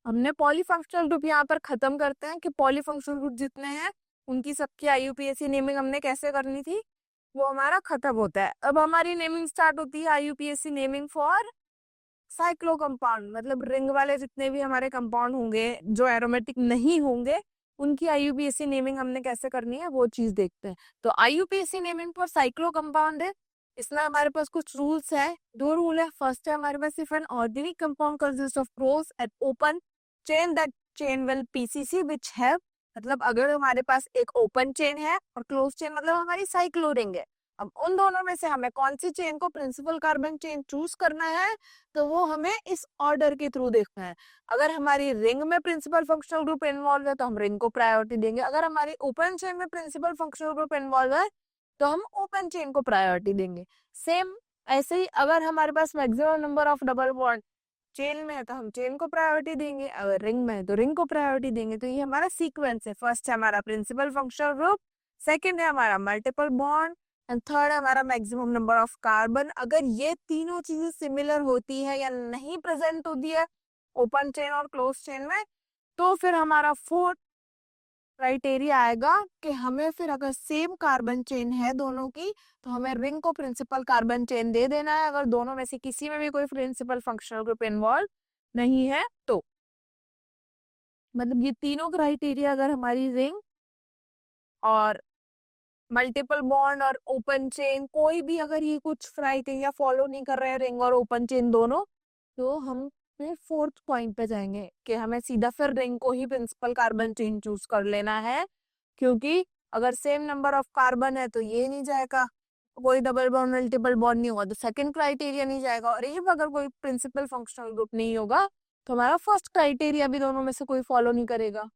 हमने पॉलीफंक्शनल ग्रुप यहाँ पर खत्म करते हैं कि पॉलीफंक्शनल ग्रुप जितने हैं उनकी सबकी IUPAC नेमिंग हमने कैसे करनी थी, वो हमारा खत्म होता है। अब हमारी नेमिंग स्टार्ट होती है IUPAC naming for cyclo compound, मतलब रिंग वाले जितने भी हमारे कंपाउंड होंगे जो एरोमेटिक नहीं होंगे उनकी IUPAC नेमिंग हमने कैसे करनी है वो चीज देखते हैं। तो IUPAC naming for cyclo compound है, इसमें हमारे पास कुछ रूल्स है। 2 रूल है। फर्स्ट है हमारे पास, if an organic compound consist of close and open chain that chain will PCC which have, मतलब अगर हमारे पास एक ओपन चेन है और क्लोज चेन मतलब हमारी साइक्लो रिंग है, अब उन दोनों में से हमें कौन सी चेन को प्रिंसिपल कार्बन चेन चूज करना है, तो वो हमें इस ऑर्डर के थ्रू देखना है। अगर हमारी रिंग में प्रिंसिपल फंक्शनल ग्रुप इन्वॉल्व है तो हम रिंग को प्रायोरिटी देंगे। अगर हमारी ओपन चेन में प्रिंसिपल फंक्शनल ग्रुप इन्वॉल्व है तो हम ओपन चेन को प्रायोरिटी देंगे। सेम ऐसे ही अगर हमारे पास maximum number of double bond chain में है तो हम चेन को प्रायोरिटी देंगे, अगर रिंग में है तो रिंग को प्रायोरिटी देंगे। तो ये हमारा सीक्वेंस है। फर्स्ट है हमारा प्रिंसिपल फंक्शनल ग्रुप, सेकेंड है हमारा मल्टीपल बॉन्ड एंड थर्ड है हमारा मैक्सिमम नंबर ऑफ कार्बन। अगर ये तीनों चीजें सिमिलर होती है या नहीं प्रेजेंट होती है ओपन चेन और क्लोज चेन में, तो फिर हमारा फोर्थ क्राइटेरिया आएगा कि हमें फिर अगर सेम कार्बन चेन है दोनों की तो हमें रिंग को प्रिंसिपल कार्बन चेन दे देना है, अगर दोनों में से किसी में भी कोई प्रिंसिपल फंक्शनल ग्रुप इन्वॉल्व नहीं है तो। मतलब ये तीनों क्राइटेरिया अगर हमारी रिंग और मल्टीपल बॉन्ड और ओपन चेन कोई भी अगर ये कुछ क्राइटेरिया फॉलो नहीं कर रहे हैं, रिंग और ओपन चेन दोनों, तो हम फिर फोर्थ पॉइंट पे जाएंगे कि हमें सीधा फिर रिंग को ही प्रिंसिपल कार्बन चेन चूज कर लेना है, क्योंकि अगर सेम नंबर ऑफ कार्बन है तो ये नहीं जाएगा, कोई डबल बॉन्ड मल्टीपल बॉन्ड नहीं होगा तो सेकंड क्राइटेरिया नहीं जाएगा, और इफ अगर कोई प्रिंसिपल फंक्शनल ग्रुप नहीं होगा तो हमारा फर्स्ट क्राइटेरिया भी दोनों में से कोई फॉलो नहीं करेगा।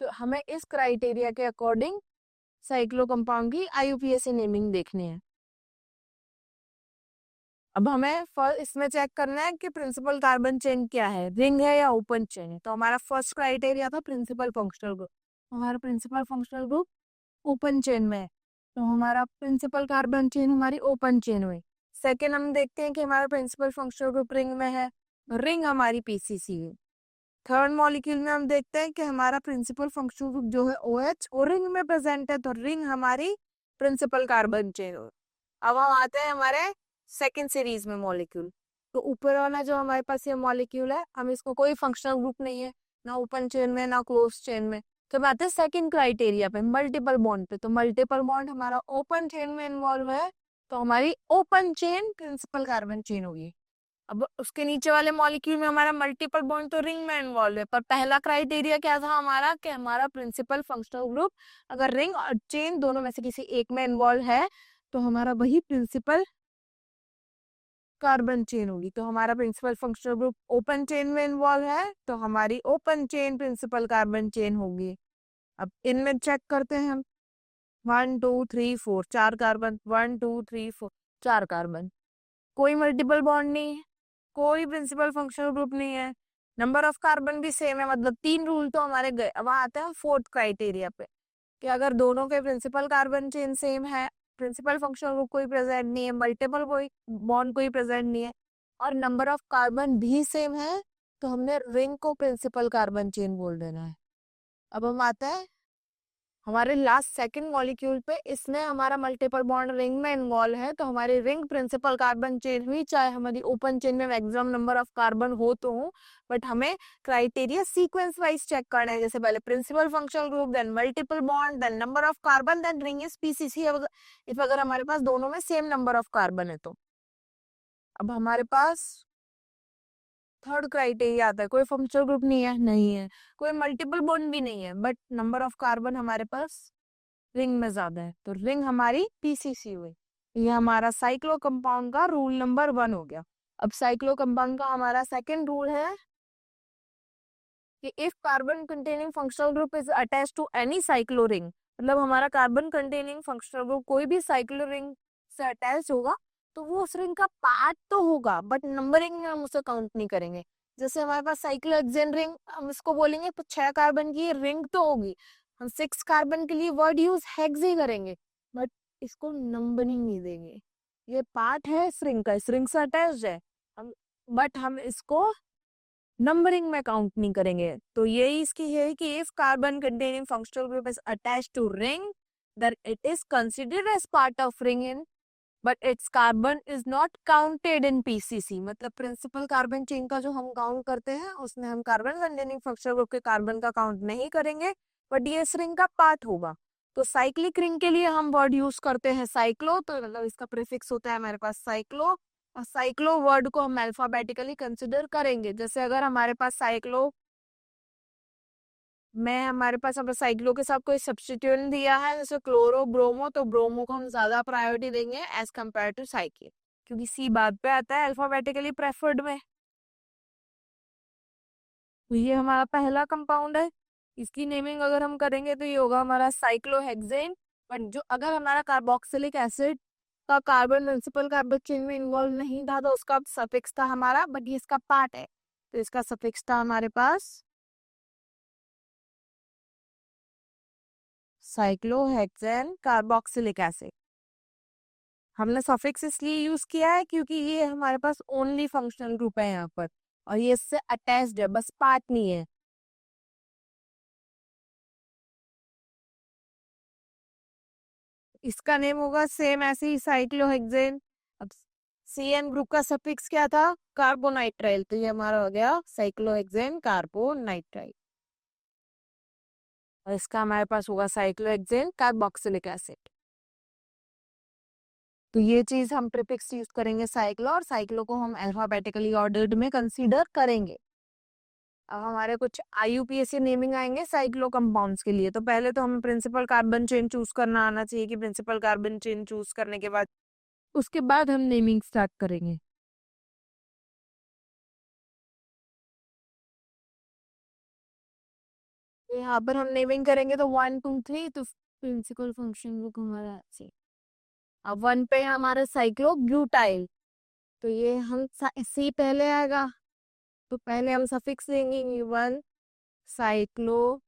तो हमें इस क्राइटेरिया के अकॉर्डिंग साइक्लो कंपाउंड की IUPAC नेमिंग देखनी है। अब हमें इसमें चेक करना है कि प्रिंसिपल कार्बन चेन क्या है, रिंग है या ओपन चेन है। तो हमारा फर्स्ट क्राइटेरिया था प्रिंसिपल फंक्शनल ग्रुप, हमारा principal functional group open chain में है तो हमारा प्रिंसिपल कार्बन चेन हमारी ओपन चेन हुई। सेकेंड हम देखते हैं कि हमारा प्रिंसिपल फंक्शनल ग्रुप रिंग में है, रिंग हमारी PCC है। थर्ड मॉलिक्यूल में हम देखते हैं कि हमारा प्रिंसिपल फंक्शनल ग्रुप जो है OH और रिंग में प्रेजेंट है, तो रिंग हमारी प्रिंसिपल कार्बन चेन हो। अब हम आते हैं हमारे सेकेंड सीरीज में मॉलिक्यूल। तो ऊपर वाला जो हमारे पास ये मॉलिक्यूल है, हम इसको कोई फंक्शनल ग्रुप नहीं है, ना ओपन चेन में ना क्लोज चेन में। तो हम आते हैं सेकेंड क्राइटेरिया पे, मल्टीपल बॉन्ड पे। तो मल्टीपल बॉन्ड हमारा ओपन चेन में इन्वॉल्व है, तो हमारी open chain principal carbon chain होगी। अब उसके नीचे वाले मॉलिक्यूल में हमारा मल्टीपल बॉन्ड तो रिंग में इन्वॉल्व है, पर पहला क्राइटेरिया क्या था हमारा कि हमारा प्रिंसिपल फंक्शनल ग्रुप अगर रिंग और चेन दोनों में से किसी एक में इन्वॉल्व है, तो हमारा वही प्रिंसिपल कार्बन चेन होगी। तो हमारा principal functional group open chain में इन्वॉल्व है, तो हमारी open chain principal carbon chain होगी। अब इनमें चेक करते हैं हम, 1 2 3 4 4 कार्बन, 1 2 3 4 4 कार्बन, कोई मल्टीपल बॉन्ड नहीं है, कोई प्रिंसिपल फंक्शनल ग्रुप नहीं है, नंबर ऑफ कार्बन भी सेम है, मतलब 3 रूल तो हमारे गए। अब आते हैं फोर्थ क्राइटेरिया पे कि अगर दोनों के प्रिंसिपल कार्बन चेन सेम है, प्रिंसिपल फंक्शनल ग्रुप कोई प्रेजेंट नहीं है, मल्टीपल कोई बॉन्ड कोई प्रेजेंट नहीं है, और नंबर ऑफ कार्बन भी सेम है, तो हमने रिंग को प्रिंसिपल कार्बन चेन बोल देना है। अब हम आते हैं हमारे लास्ट सेकंड मॉलिक्यूल पे, इसमें हमारा मल्टीपल बॉन्ड रिंग में इन्वॉल्व है, तो हमारी रिंग प्रिंसिपल कार्बन चेन हुई, चाहे हमारी ओपन चेन में मैक्सिमम नंबर ऑफ कार्बन हो तो हो, बट हमें क्राइटेरिया सीक्वेंस वाइज चेक करना है, जैसे पहले principal functional group, then multiple bond, then number of carbon, then ring is PCC. If अगर हमारे पास दोनों में सेम नंबर ऑफ कार्बन है तो। अब हमारे पास थर्ड क्राइटेरिया आता है, कोई फंक्शनल ग्रुप नहीं है, नहीं है, कोई मल्टीपल बॉन्ड भी नहीं है, बट नंबर ऑफ कार्बन हमारे पास रिंग में ज्यादा है, तो रिंग हमारी पीसीसी हुई। ये हमारा साइक्लो कंपाउंड का रूल नंबर 1 हो गया। अब साइक्लो कंपाउंड का हमारा सेकंड रूल है कि if carbon containing functional group is attached to any cyclo ring, मतलब हमारा कार्बन कंटेनिंग फंक्शनल ग्रुप कोई भी साइक्लो रिंग से अटैच होगा, तो वो उस रिंग का पार्ट तो होगा, बट नंबरिंग में हम उसे काउंट नहीं करेंगे। जैसे हमारे पास साइक्लोहेक्सेन रिंग, हम इसको बोलेंगे तो 6 कार्बन की रिंग तो होगी, हम 6 कार्बन के लिए वर्ड यूज हेक्स ही करेंगे, बट इसको नंबरिंग नहीं देंगे। ये पार्ट है इस रिंग का, इस रिंग से अटैच्ड है हम, बट हम इसको नंबरिंग में काउंट नहीं करेंगे। तो यही इसकी है कि if carbon containing functional group is attached to ring, then it is considered as part of ring in, but its carbon is not counted in PCC। मतलब प्रिंसिपल कार्बन चेन का जो हम काउंट करते हैं, उसमें हम कार्बन कंटेनिंग फंक्शनल ग्रुप के carbon का काउंट नहीं करेंगे, बट ये इस रिंग का पार्ट होगा। तो साइक्लिक रिंग के लिए हम वर्ड यूज करते हैं साइक्लो, तो मतलब इसका प्रीफिक्स होता है हमारे पास साइक्लो, और साइक्लो वर्ड को हम अल्फाबेटिकली कंसिडर करेंगे। जैसे अगर हमारे पास साइक्लो में हमारे पास अब साइक्लो के साथ कोई सब्स्टिट्यूएंट दिया है, जैसे क्लोरो ब्रोमो, तो ब्रोमो को हम ज्यादा प्रायोरिटी देंगे एज कम्पेयर टू साइक्लिक, क्योंकि सी बाद पे आता है अल्फाबेटिकली प्रेफर्ड में। तो ये हमारा पहला कंपाउंड है, इसकी नेमिंग अगर हम करेंगे तो ये होगा हमारा साइक्लोहेक्सेन। बट जो अगर हमारा कार्बोक्सिलिक एसिड का कार्बन प्रिंसिपल कार्बन चेन में इन्वॉल्व नहीं था, तो उसका सफिक्स था हमारा, बट ये इसका पार्ट है, तो इसका सफिक्स था हमारे पास साइक्लोहेक्सेन कार्बोक्सिलिक एसिड। हमने सफिक्स इसलिए यूज किया है क्योंकि ये हमारे पास ओनली फंक्शनल ग्रुप है यहाँ पर, और ये इससे अटैच्ड है, बस पार्ट नहीं है। इसका नेम होगा सेम ऐसे ही साइक्लोहेक्सेन। अब CN ग्रुप का सफिक्स क्या था, कार्बोनाइट्राइल, तो ये हमारा हो गया साइक्लोहेक्सेन कार्बोनाइट्राइल, और इसका हमारे पास होगा साइक्लोहेक्सेन कार्बोक्सिलिक एसिड। तो ये चीज हम प्रीफिक्स यूज करेंगे साइक्लो, और साइक्लो को हम अल्फाबेटिकली ऑर्डर्ड में कंसीडर करेंगे। अब हमारे कुछ IUPAC नेमिंग आएंगे साइक्लो कंपाउंड्स के लिए। तो पहले तो हमें प्रिंसिपल कार्बन चेन चूज करना आना चाहिए, कि प्रिंसिपल कार्बन चेन चूज करने के बाद उसके बाद हम नेमिंग स्टार्ट करेंगे। तो यहाँ पर हम नेमिंग करेंगे तो 1 2 3, तो प्रिंसिपल फंक्शन बुक हमारा सी। अब 1 पे हमारा साइक्लो ब्यूटाइल, तो ये हम सी पहले आएगा, तो पहले हम सफिक्स देंगे 1 साइक्लो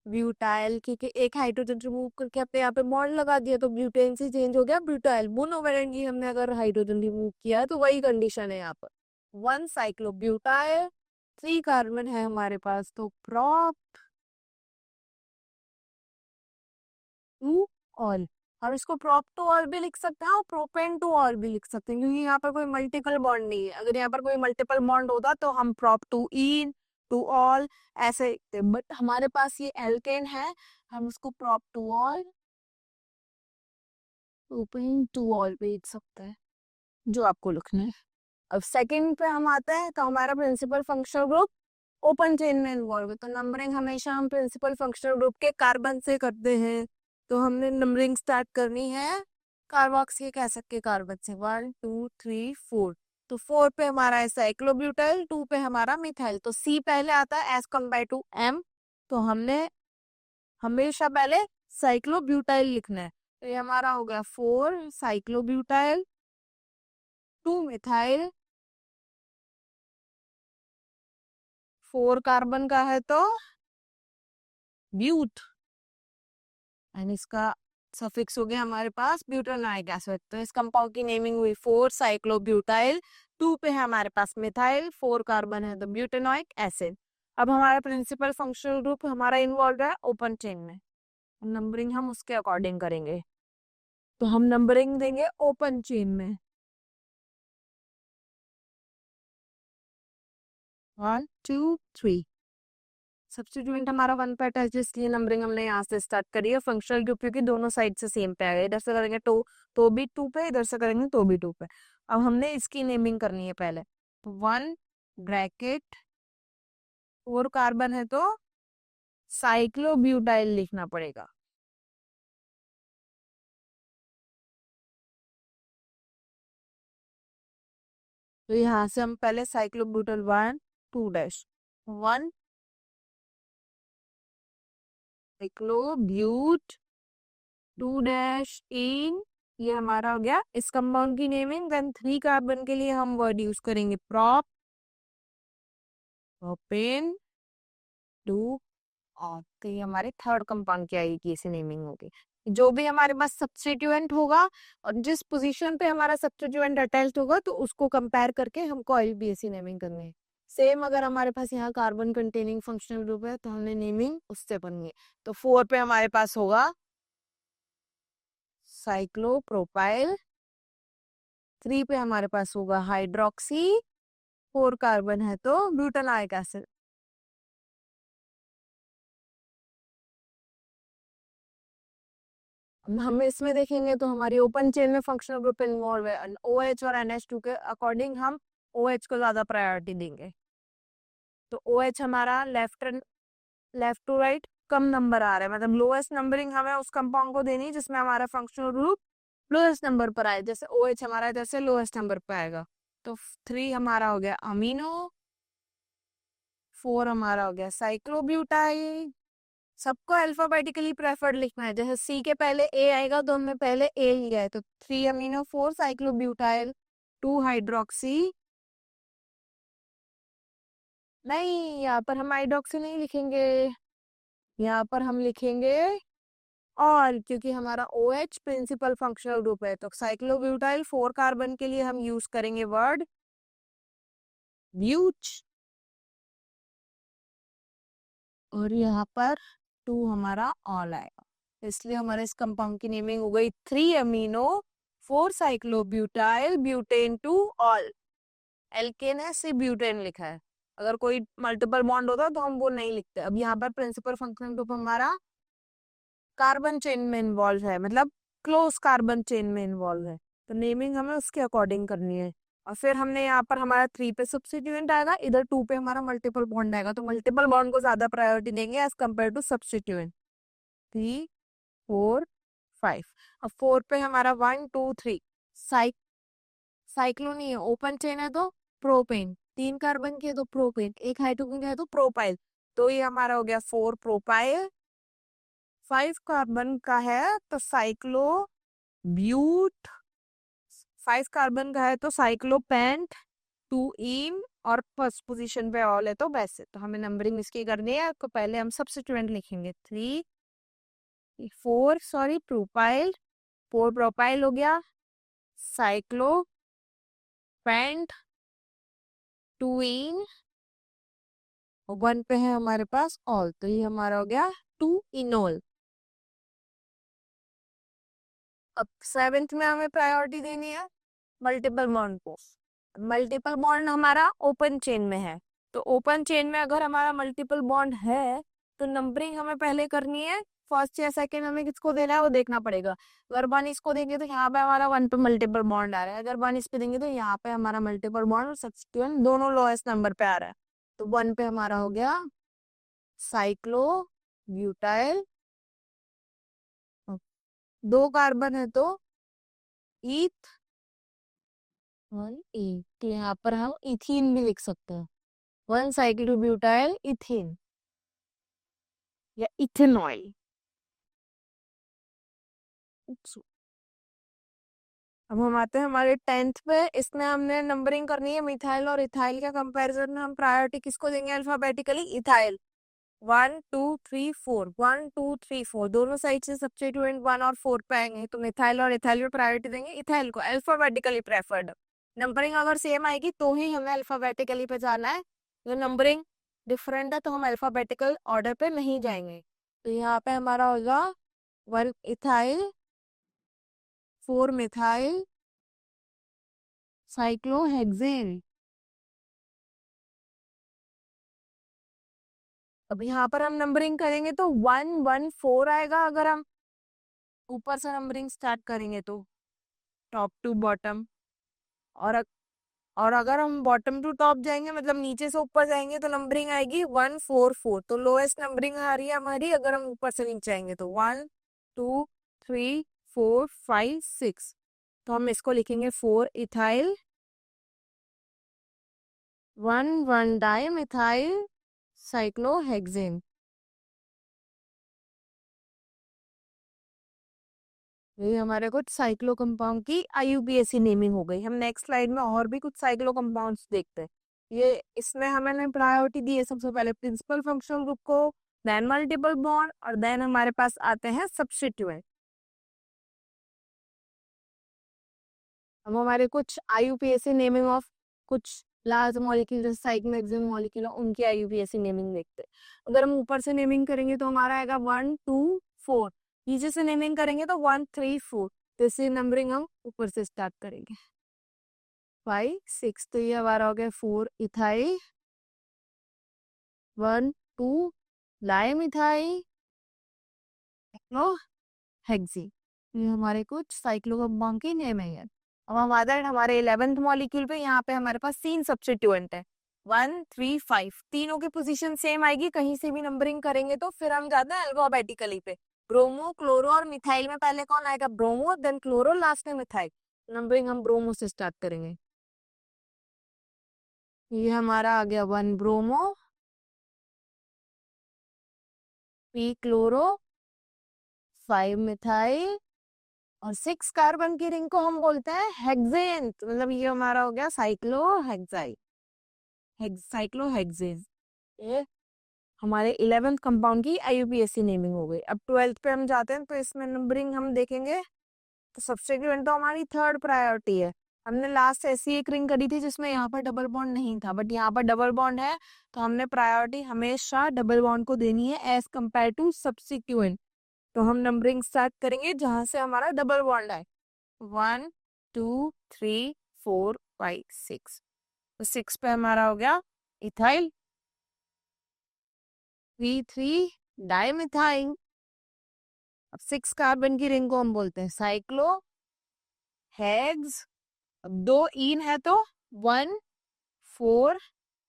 ब्यूटाइल, क्योंकि एक हाइड्रोजन रिमूव करके अपने यहाँ पे बॉन्ड लगा दिया, तो ब्यूटेन से चेंज हो गया ब्यूटाइल। मोनोवैलेंट की हमने अगर हाइड्रोजन रिमूव किया, तो वही कंडीशन है यहाँ पर, 1 साइक्लो ब्यूटाइल। 3 कार्बन है हमारे पास, तो prop टू ऑल। हम इसको prop टू ऑल भी लिख सकते हैं और प्रोपेन टू ऑल भी लिख सकते हैं, क्योंकि यहाँ पर कोई मल्टीपल बॉन्ड नहीं है। अगर यहाँ पर कोई मल्टीपल बॉन्ड होता तो हम prop two en, two ol ऐसे लिखते, बट हमारे पास ये एल्केन है, हम इसको prop two ol, propane two ol भी लिख सकते हैं, जो आपको लिखना है। अब सेकंड पे हम आते हैं, तो हमारा principal functional group open chain में इन्वॉल्व है, तो नंबरिंग हमेशा हम प्रिंसिपल फंक्शनल ग्रुप के कार्बन से करते हैं। तो हमने नंबरिंग स्टार्ट करनी है कार्बोक्सी एसिड के कार्बन से, 1 2 3 4। तो 4 पे हमारा है साइक्लोब्यूटाइल, 2 पे हमारा मिथाइल, तो सी पहले आता है एज कम्पेयर टू एम। तो हमने हमेशा पहले साइक्लोब्यूटाइल लिखना है, तो ये हमारा हो गया 4 साइक्लोब्यूटाइल, 2 मिथाइल, 4 कार्बन का है तो ब्यूट, एंड इसका सफिक्स हो गया हमारे पास ब्यूटानोइक एसिड। तो इस कंपाउंड की नेमिंग हुई 4 साइक्लोब्यूटाइल, 2 पे है हमारे पास मिथाइल, 4 कार्बन है तो ब्यूटानोइक एसिड। अब हमारा प्रिंसिपल फंक्शनल ग्रुप हमारा इन्वॉल्व है ओपन चेन में, नंबरिंग हम उसके अकॉर्डिंग करेंगे। तो हम नंबरिंग देंगे ओपन चेन में, 1 2 3। सब्स्टिट्यूएंट हमारा 1 पे अटैच है, इसलिए नंबरिंग हमने यहाँ से स्टार्ट करी है फंक्शनल ग्रुप, क्योंकि दोनों साइड से सेम पे आएगा। इधर से करेंगे तो भी 2 पे, इधर से करेंगे तो भी 2 पे। अब हमने इसकी नेमिंग करनी है पहले, 1 ब्रैकेट 4 कार्बन है तो साइक्लोब्यूटाइल लिखना पड़ेगा। तो यहाँ से हम पहले साइक्लोब्यूटाइल 1 2 डैश 1 साइक्लोब्यूट 2 डैश इन, ये हमारा हो गया इस कंपाउंड की नेमिंग। देन 3 कार्बन के लिए हम वर्ड यूज करेंगे प्रोप, प्रोपेन टू ऑल। तो ये हमारे थर्ड कंपाउंड की आएगी इसे नेमिंग होगी। जो भी हमारे पास सब्स्टिट्यूएंट होगा और जिस पोजीशन पे हमारा सब्स्टिट्यूएंट अटैच्ड होगा, तो उसको कंपेयर करके हमको आईयूपीएसी नेमिंग करनी है। सेम अगर हमारे पास यहाँ कार्बन कंटेनिंग फंक्शनल ग्रुप है, तो हमने नेमिंग उससे करनी है। तो 4 पे हमारे पास होगा साइक्लोप्रोपाइल, 3 पे हमारे पास होगा हाइड्रोक्सी, 4 कार्बन है तो ब्यूटानोइक एसिड। हम इसमें देखेंगे तो हमारी ओपन चेन में फंक्शनल ग्रुप इन्वॉल्व है, OH और NH2 के अकॉर्डिंग हम OH को ज्यादा प्रायोरिटी देंगे। तो OH हमारा लेफ्ट टू राइट कम नंबर आ रहा है, मतलब लोएस्ट नंबरिंग हमें उस कंपाउंड को देनी है जिसमें हमारा फंक्शनल ग्रुप लोएस्ट नंबर पर आए। जैसे OH हमारा जैसे लोएस्ट नंबर पर आएगा, तो 3 हमारा हो गया अमीनो, 4 हमारा हो गया साइक्लोब्यूटाइल। सबको अल्फाबेटिकली प्रेफर्ड लिखना है, जैसे सी के पहले ए आएगा तो हमें पहले ए ही है, तो 3 अमीनो 4 साइक्लोब्यूटाइल 2 हाइड्रोक्सी। नहीं, यहाँ पर हम हाइड्रोक्सी नहीं लिखेंगे, यहाँ पर हम लिखेंगे और, क्योंकि हमारा OH प्रिंसिपल फंक्शनल ग्रुप है, तो साइक्लोब्यूटाइल 4 कार्बन के लिए हम यूज करेंगे वर्ड ब्यूच, और यहाँ पर 2 हमारा ऑल आएगा। इसलिए हमारे इस कंपाउंड की नेमिंग हो गई 3 amino 4 cyclobutyl butane two ol. Alkane है, सिर्फ ब्यूटेन लिखा है, अगर कोई मल्टीपल बॉन्ड होता तो हम वो नहीं लिखते। अब यहाँ पर प्रिंसिपल फंक्शनल ग्रुप हमारा कार्बन चेन में इन्वॉल्व है, मतलब क्लोज कार्बन चेन में इन्वॉल्व है, तो नेमिंग हमें उसके अकॉर्डिंग करनी है। और फिर हमने यहाँ पर हमारा 3 पे सब्स्टिट्यूएंट आएगा, इधर 2 पे हमारा मल्टीपल बॉन्ड आएगा, तो मल्टीपल बॉन्ड को ज्यादा प्रायोरिटी देंगे एज कम्पेयर टू सब्स्टिट्यूएंट। 3 4 5। अब 4 पे हमारा 1 2 3 साइक्लो नहीं है, ओपन चेन है तो प्रोपेन, 3 कार्बन की है तो प्रोपेन, 1 हाइड्रोजन का है तो प्रोपाइल। तो ये हमारा हो गया 4 प्रोपाइल, 5 कार्बन का है तो साइक्लो ब्यूट, 5 कार्बन का है तो साइक्लोपेंट 2 इन, और फर्स्ट पोजीशन पे ऑल है तो वैसे। तो हमें नंबरिंग इसकी करनी है, तो पहले हम सब्स्टिट्यूएंट लिखेंगे 3 4 सॉरी प्रोपाइल, 4 प्रोपाइल हो गया, साइक्लो पेंट 2 इन, और 1 पे है हमारे पास ऑल, तो ये हमारा हो गया 2 इनोल। अब 7th में हमें प्रायोरिटी देनी है मल्टीपल बॉन्ड को। मल्टीपल बॉन्ड हमारा ओपन चेन में है, तो ओपन चेन में अगर हमारा मल्टीपल बॉन्ड है तो नंबरिंग हमें पहले करनी है। फर्स्ट या सेकंड हमें किसको देना है वो देखना पड़ेगा। अगर 1 इसको देंगे तो यहाँ पे हमारा 1 पे मल्टीपल बॉन्ड आ रहा है, अगर 1 इस पे देंगे तो यहाँ पे हमारा मल्टीपल बॉन्ड और सब्स्टिट्यूएंट दोनों लोएस्ट नंबर पे आ रहा है। तो 1 पे हमारा हो गया साइक्लो ब्यूटाइल, 2 कार्बन है तो ईथ 1 ई, तो यहाँ पर हम इथीन भी लिख सकते हैं, 1 साइक्लोब्यूटाइल इथीन या इथेनॉल। अब हम आते हैं हमारे 10th पे, इसमें हमने नंबरिंग करनी है मिथाइल और इथाइल के कंपैरिजन में हम प्रायोरिटी किसको देंगे अल्फाबेटिकली, इथाइल। 1 2 3 4, 1 2 3 4 दोनों साइड से सब्स्टिट्यूएंट 1 और 4 पे आएंगे, तो मिथाइल और इथाइल में प्रायोरिटी देंगे इथाइल को, अल्फाबेटिकली प्रेफर्ड। नंबरिंग अगर सेम आएगी तो ही हमें अल्फाबेटिकली पे जाना है, अगर नंबरिंग डिफरेंट है तो हम अल्फाबेटिकल ऑर्डर पे नहीं जाएंगे। तो यहाँ पे हमारा होगा 1 इथाइल, 4 मिथाइल, साइक्लोहेक्सेन। अब यहाँ पर हम नंबरिंग करेंगे तो 1 1 4 आएगा, अगर हम ऊपर से नंबरिंग स्टार्ट करेंगे तो टॉप टू बॉटम, और अगर हम बॉटम टू टॉप जाएंगे मतलब नीचे से ऊपर जाएंगे तो नंबरिंग आएगी 1 4 4, तो लोएस्ट नंबरिंग आ रही है हमारी अगर हम ऊपर से नीचे आएंगे तो 1 2 3 4 5 6, तो हम इसको लिखेंगे 4 इथाइल, 1 1 डाई मिथाइल साइक्लोहेक्सेन। ये हमारे कुछ साइक्लो कंपाउंड की आईयूपीएसी नेमिंग हो गई। हम नेक्स्ट स्लाइड में और भी कुछ साइक्लो कंपाउंड्स देखते हैं। ये इसमें हमने प्रायोरिटी दी है सबसे पहले प्रिंसिपल फंक्शनल ग्रुप को, देन मल्टीपल बॉन्ड, और देन हमारे पास आते हैं सब्स्टिट्यूएंट। अब हमारे कुछ आईयूपीएसी नेमिंग ऑफ कुछ लार्ज मॉलिक्यूल जैसे साइक्लोहेक्सेन मॉलिक्यूल उनकी आईयूपीएसी नेमिंग देखते हैं। अगर हम ऊपर से नेमिंग करेंगे तो हमारा आएगा 1 2 4, नीचे से नेमिंग करेंगे तो 1 3 4, तो इसी नंबरिंग हम ऊपर से स्टार्ट करेंगे 5 6, तो ये हमारा हो गया 4 इथाइल, 1 2 लाइम इथाइल हेक्सी। ये हमारे कुछ साइक्लो कंपाउंड की नेमिंग है। अब हम आते हैं हमारे 11th मॉलिक्यूल पे, यहाँ पे हमारे पास 3 सब्स्टिट्यूएंट है 1 3 5, तीनों की पोजीशन सेम आएगी, कहीं से भी नंबरिंग करेंगे तो फिर हम जाते हैं अल्फाबेटिकली पे। ब्रोमो क्लोरो और मिथाइल में पहले कौन आएगा, ब्रोमो, देन क्लोरो, लास्ट में मिथाइल। नंबरिंग हम ब्रोमो से स्टार्ट करेंगे। ये हमारा आ गया 1 ब्रोमो, पी क्लोरो, 5 मिथाइल, और 6 कार्बन की रिंग को हम बोलते हैं हेक्सेन, तो मतलब ये हमारा हो गया साइक्लोहेक्साइल, साइक्लोहेक्सेन। ये हमारे 11th कंपाउंड की आईयूपीएसी नेमिंग हो गई। अब 12th पे हम जाते हैं, तो इसमें नंबरिंग हम देखेंगे। तो सब्स्टिट्यूएंट तो हमारी थर्ड प्रायोरिटी है। हमने लास्ट ऐसी एक रिंग करी थी जिसमें यहाँ पर डबल बॉन्ड नहीं था, बट यहाँ पर डबल बॉन्ड है, तो हमने प्रायोरिटी हमेशा डबल बॉन्ड को देनी है एज कंपेयर टू सब्स्टिट्यूएंट। तो हम नंबरिंग स्टार्ट करेंगे जहां से हमारा डबल बॉन्ड आए, 1 2 3 4 5 6, तो 6 पे हमारा हो गया इथाइल, 3 3 डाइमिथाइल। अब 6 कार्बन की रिंग को हम बोलते हैं साइक्लो हेक्स। अब 2 इन है तो 1 4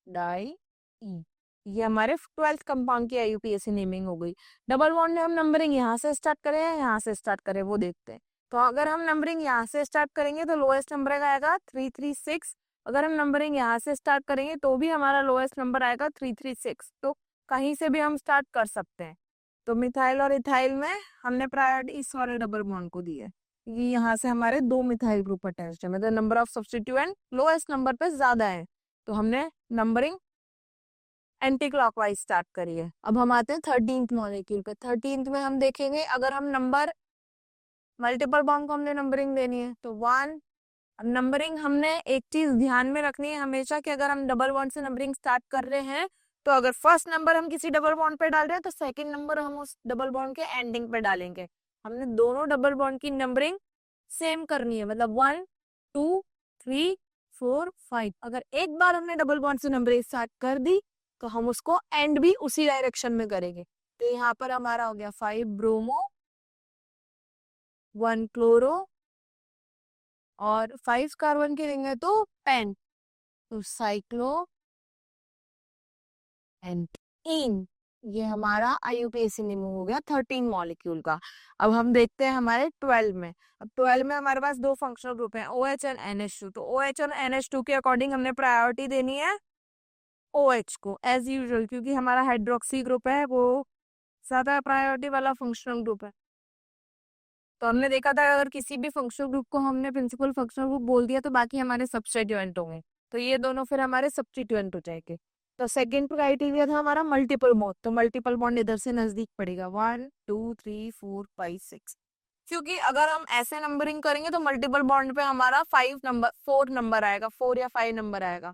डाई ई। ये हमारे 12th कंपाउंड की आईयूपीएसी नेमिंग हो गई। डबल बॉन्ड में हम नंबरिंग यहाँ से स्टार्ट करें या यहाँ से स्टार्ट करें वो देखते हैं। तो अगर हम नंबरिंग यहाँ से स्टार्ट करेंगे तो लोएस्ट नंबर आएगा 336। अगर हम नंबरिंग यहाँ से स्टार्ट करेंगे तो भी हमारा लोएस्ट नंबर आएगा 336। तो कहीं से भी हम स्टार्ट कर सकते हैं। तो मिथाइल और इथाइल में हमने प्रायोरिटी इस वाले डबल बॉन्ड को दी है। ये यहाँ से हमारे 2 मिथाइल ग्रुप अटैच्ड है, मतलब number of substituent lowest number पे ज्यादा है, तो हमने नंबरिंग एंटी क्लॉकवाइज स्टार्ट करी है। अब हम आते हैं 13th मॉलिक्यूल पे। 13th में हम देखेंगे अगर हम नंबर मल्टीपल बॉन्ड को हमने नंबरिंग देनी है तो 1। अब नंबरिंग हमने एक चीज ध्यान में रखनी है हमेशा कि अगर हम डबल बॉन्ड से नंबरिंग स्टार्ट कर रहे हैं तो अगर फर्स्ट नंबर हम किसी डबल बॉन्ड पे डाल रहे हैं तो सेकंड नंबर हम उस डबल बॉन्ड के एंडिंग पे डालेंगे। हमने दोनों डबल बॉन्ड की नंबरिंग सेम करनी है, मतलब 1 2 3 4 5। अगर एक बार हमने डबल बॉन्ड से नंबरिंग स्टार्ट कर दी तो हम उसको एंड भी उसी डायरेक्शन में करेंगे। तो यहाँ पर हमारा हो गया 5 ब्रोमो, 1 क्लोरो और 5 कार्बन के देंगे तो पेन, तो साइक्लो एंटीन। ये हमारा आईयूपीएसी नेम हो गया 13 मॉलिक्यूल का। अब हम देखते हैं हमारे 12 में। अब 12 में हमारे पास दो फंक्शनल ग्रुप हैं, OH और NH2। तो OH और NH2 के अकॉर्डिंग हमने प्रायोरिटी देनी है OH को एज यूजुअल, क्योंकि हमारा हाइड्रोक्सी ग्रुप है वो ज्यादा प्रायोरिटी वाला फंक्शनल ग्रुप है। तो हमने देखा था अगर किसी भी फंक्शनल ग्रुप को हमने प्रिंसिपल फंक्शनल ग्रुप बोल दिया तो बाकी हमारे सब्स्टिट्यूएंट होंगे, तो ये दोनों फिर हमारे सब्स्टिट्यूएंट हो जाएंगे। तो सेकंड क्राइटेरिया था हमारा मल्टीपल बॉन्ड, तो मल्टीपल बॉन्ड इधर से नजदीक पड़ेगा 1 2 3 4 5 6, क्योंकि अगर हम ऐसे नंबरिंग करेंगे तो मल्टीपल बॉन्ड पे हमारा 4 नंबर आएगा, 4 या 5 नंबर आएगा।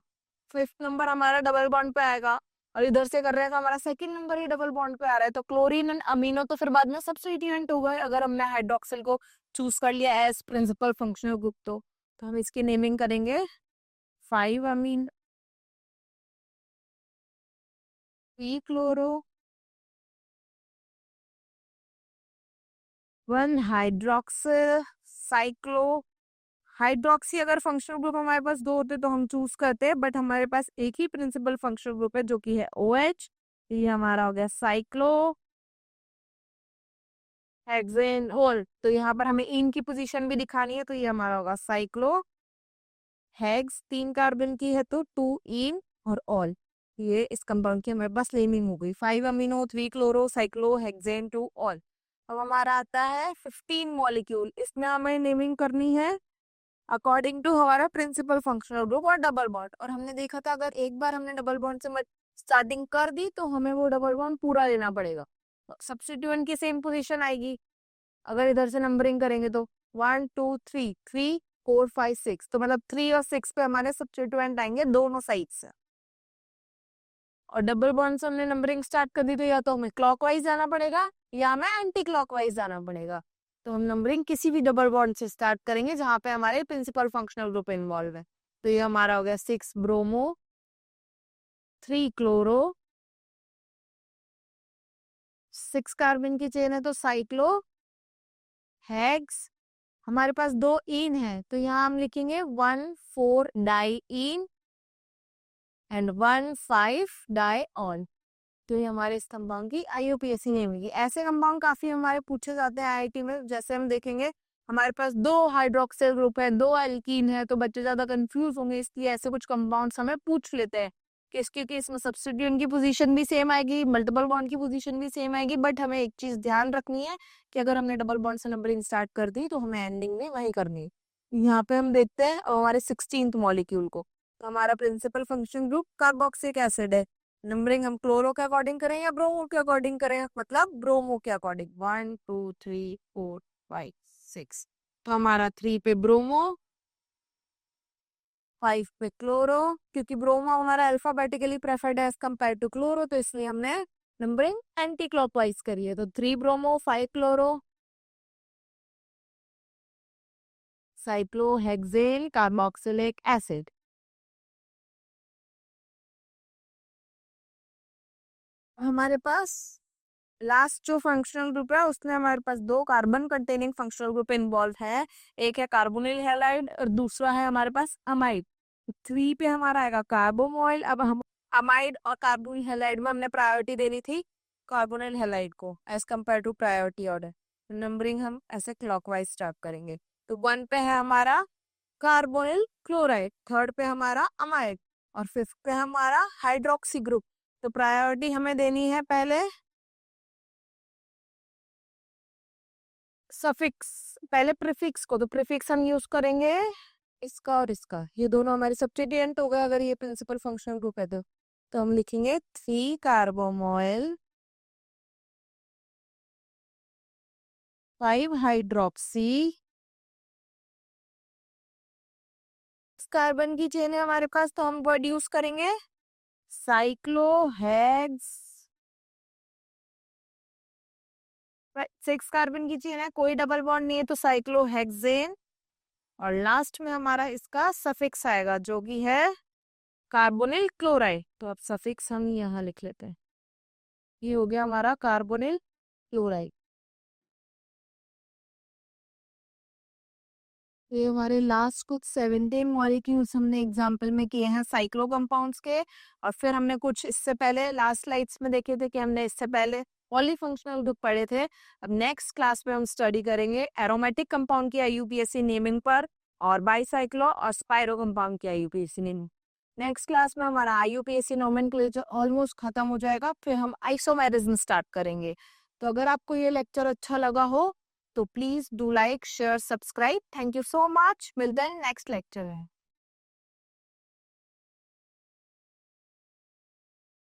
फिफ्थ नंबर हमारा डबल बॉन्ड पे आएगा, और इधर से कर रहे हैं तो हमारा सेकंड नंबर ही डबल बॉन्ड पे आ रहा है। तो क्लोरीन एंड अमीनो तो फिर बाद में सब्स्टिट्यूएंट हो गए अगर हमने हाइड्रोक्सिल को चूज कर लिया एज प्रिंसिपल फंक्शनल ग्रुप। तो हम इसकी नेमिंग करेंगे 5 अमीन, 3 क्लोरो, 1 हाइड्रोक्सिल, साइक्लो। हाइड्रोक्सी अगर फंक्शनल ग्रुप हमारे पास दो होते तो हम चूज करते, बट हमारे पास एक ही प्रिंसिपल फंक्शनल ग्रुप है जो कि है OH। ये हमारा हो गया साइक्लो हेक्सेन होल। तो यहाँ पर हमें इन की पोजीशन भी दिखानी है, तो ये हमारा होगा साइक्लो हेक्स, 3 कार्बन की है तो 2 इन और ऑल। ये इस कंपाउंड की हमारे पास नेमिंग हो गई 5 amino, 3 chloro, cyclo hexane, 2 all. अब हमारा आता है 15 मॉलिक्यूल, इसमें हमें नेमिंग करनी है अकॉर्डिंग टू हमारा प्रिंसिपल फंक्शनल ग्रुप और डबल बॉन्ड। और हमने देखा था अगर एक बार हमने डबल बॉन्ड से स्टार्टिंग कर दी तो हमें वो डबल बॉन्ड पूरा लेना पड़ेगा। सब्स्टिट्यूएंट की सेम पोजीशन आएगी अगर इधर से नंबरिंग करेंगे तो 1 2 3 3 4 5 6, तो मतलब 3 और 6 पे हमारे सब्स्टिट्यूएंट आएंगे दोनों साइड से। और डबल बॉन्ड से हमने नंबरिंग स्टार्ट कर दी तो या तो हमें क्लॉकवाइज जाना पड़ेगा या हमें एंटी क्लॉकवाइज जाना पड़ेगा। तो हम नंबरिंग किसी भी डबल बॉन्ड से स्टार्ट करेंगे जहां पे हमारे प्रिंसिपल फंक्शनल ग्रुप इन्वॉल्व है। तो ये हमारा हो गया 6 ब्रोमो, 3 क्लोरो, 6 कार्बन की चेन है तो साइक्लो हेक्स। हमारे पास दो इन है तो यहाँ हम लिखेंगे 1 4 diene and 1 5 dione. तो ये हमारे इस कंपाउंड की आईयूपीएसी नेम होगी। ऐसे कंपाउंड काफी हमारे पूछे जाते हैं आईआईटी में। जैसे हम देखेंगे हमारे पास दो हाइड्रोक्सिल ग्रुप है, दो एल्कीन है, तो बच्चे ज्यादा कंफ्यूज होंगे, इसलिए ऐसे कुछ कंपाउंड्स हमें पूछ लेते हैं कि क्योंकि इसमें सब्स्टिट्यूएंट की पोजीशन भी सेम आएगी, मल्टीपल बॉन्ड की पोजीशन भी सेम आएगी, बट हमें एक चीज ध्यान रखनी है कि अगर हमने डबल बॉन्ड से नंबरिंग स्टार्ट कर दी तो हमें एंडिंग में वही करनी है। यहाँ पे हम देखते हैं हमारे 16th मॉलिक्यूल को। तो हमारा principal function group carboxylic acid है। नंबरिंग हम क्लोरो के अकॉर्डिंग करें या ब्रोमो के अकॉर्डिंग करें, मतलब ब्रोमो के अकॉर्डिंग 1 2 3 4 5 6। तो हमारा 3 पे ब्रोमो, 5 पे क्लोरो, क्योंकि ब्रोमो हमारा अल्फाबेटिकली प्रेफर्ड है एज कम्पेयर टू क्लोरो, तो इसलिए हमने नंबरिंग एंटी क्लॉकवाइज करी है। तो 3 bromo 5 chloro, cyclohexane carboxylic acid. हमारे पास लास्ट जो फंक्शनल ग्रुप है उसमें हमारे पास दो carbon containing functional group involve है। एक है कार्बोनिल हैलाइड और दूसरा है हमारे पास अमाइड। 3 पे हमारा आएगा कार्बोमोइल। अब हम अमाइड और कार्बोनिल हैलाइड में हमने प्रायोरिटी देनी थी कार्बोनिल हैलाइड को as compare to priority order. Numbering हम ऐसे क्लॉकवाइज स्टार्ट करेंगे। तो 1 पे है हमारा कार्बोनिल क्लोराइड, 3rd पे हमारा अमाइड और 5th पे हमारा हाइड्रोक्सी ग्रुप। तो प्रायोरिटी हमें देनी है पहले सफिक्स, पहले प्रीफिक्स को। तो प्रीफिक्स हम यूज करेंगे इसका और इसका, ये दोनों हमारे सब्स्टिट्यूएंट हो गए अगर ये प्रिंसिपल फंक्शनल ग्रुप है तो हम लिखेंगे 3 कार्बोमोइल, 5 हाइड्रोक्सी। कार्बन की चेन है हमारे पास तो हम वर्ड यूज करेंगे साइक्लोहेक्स 6 कार्बन की चेन है, कोई डबल बॉन्ड नहीं है, तो साइक्लोहेक्सेन। और लास्ट में हमारा इसका सफिक्स आएगा जो कि है कार्बोनिल क्लोराइड। तो अब सफिक्स हम यहाँ लिख लेते हैं, ये हो गया हमारा कार्बोनिल क्लोराइड। ये हमारे लास्ट कुछ 17 मॉलिक्यूल्स हमने एग्जांपल में किए हैं साइक्लो कंपाउंड्स के। और फिर हमने कुछ इससे पहले लास्ट स्लाइड्स में देखे थे कि हमने इससे पहले पॉलीफंक्शनल ग्रुप पढ़े थे। अब नेक्स्ट क्लास में हम स्टडी करेंगे एरोमेटिक कंपाउंड की आईयूपीएसी नेमिंग पर, और बाईसाइक्लो और स्पाइरो कंपाउंड की आईयूपीएसी नेमिंग। नेक्स्ट क्लास में हमारा आईयूपीएसी नोमेनक्लेचर ऑलमोस्ट खत्म हो जाएगा, फिर हम आइसोमेरिज्म स्टार्ट करेंगे। तो अगर आपको ये लेक्चर अच्छा लगा हो तो please do like share subscribe. Thank you so much, मिलते हैं नेक्स्ट लेक्चर में।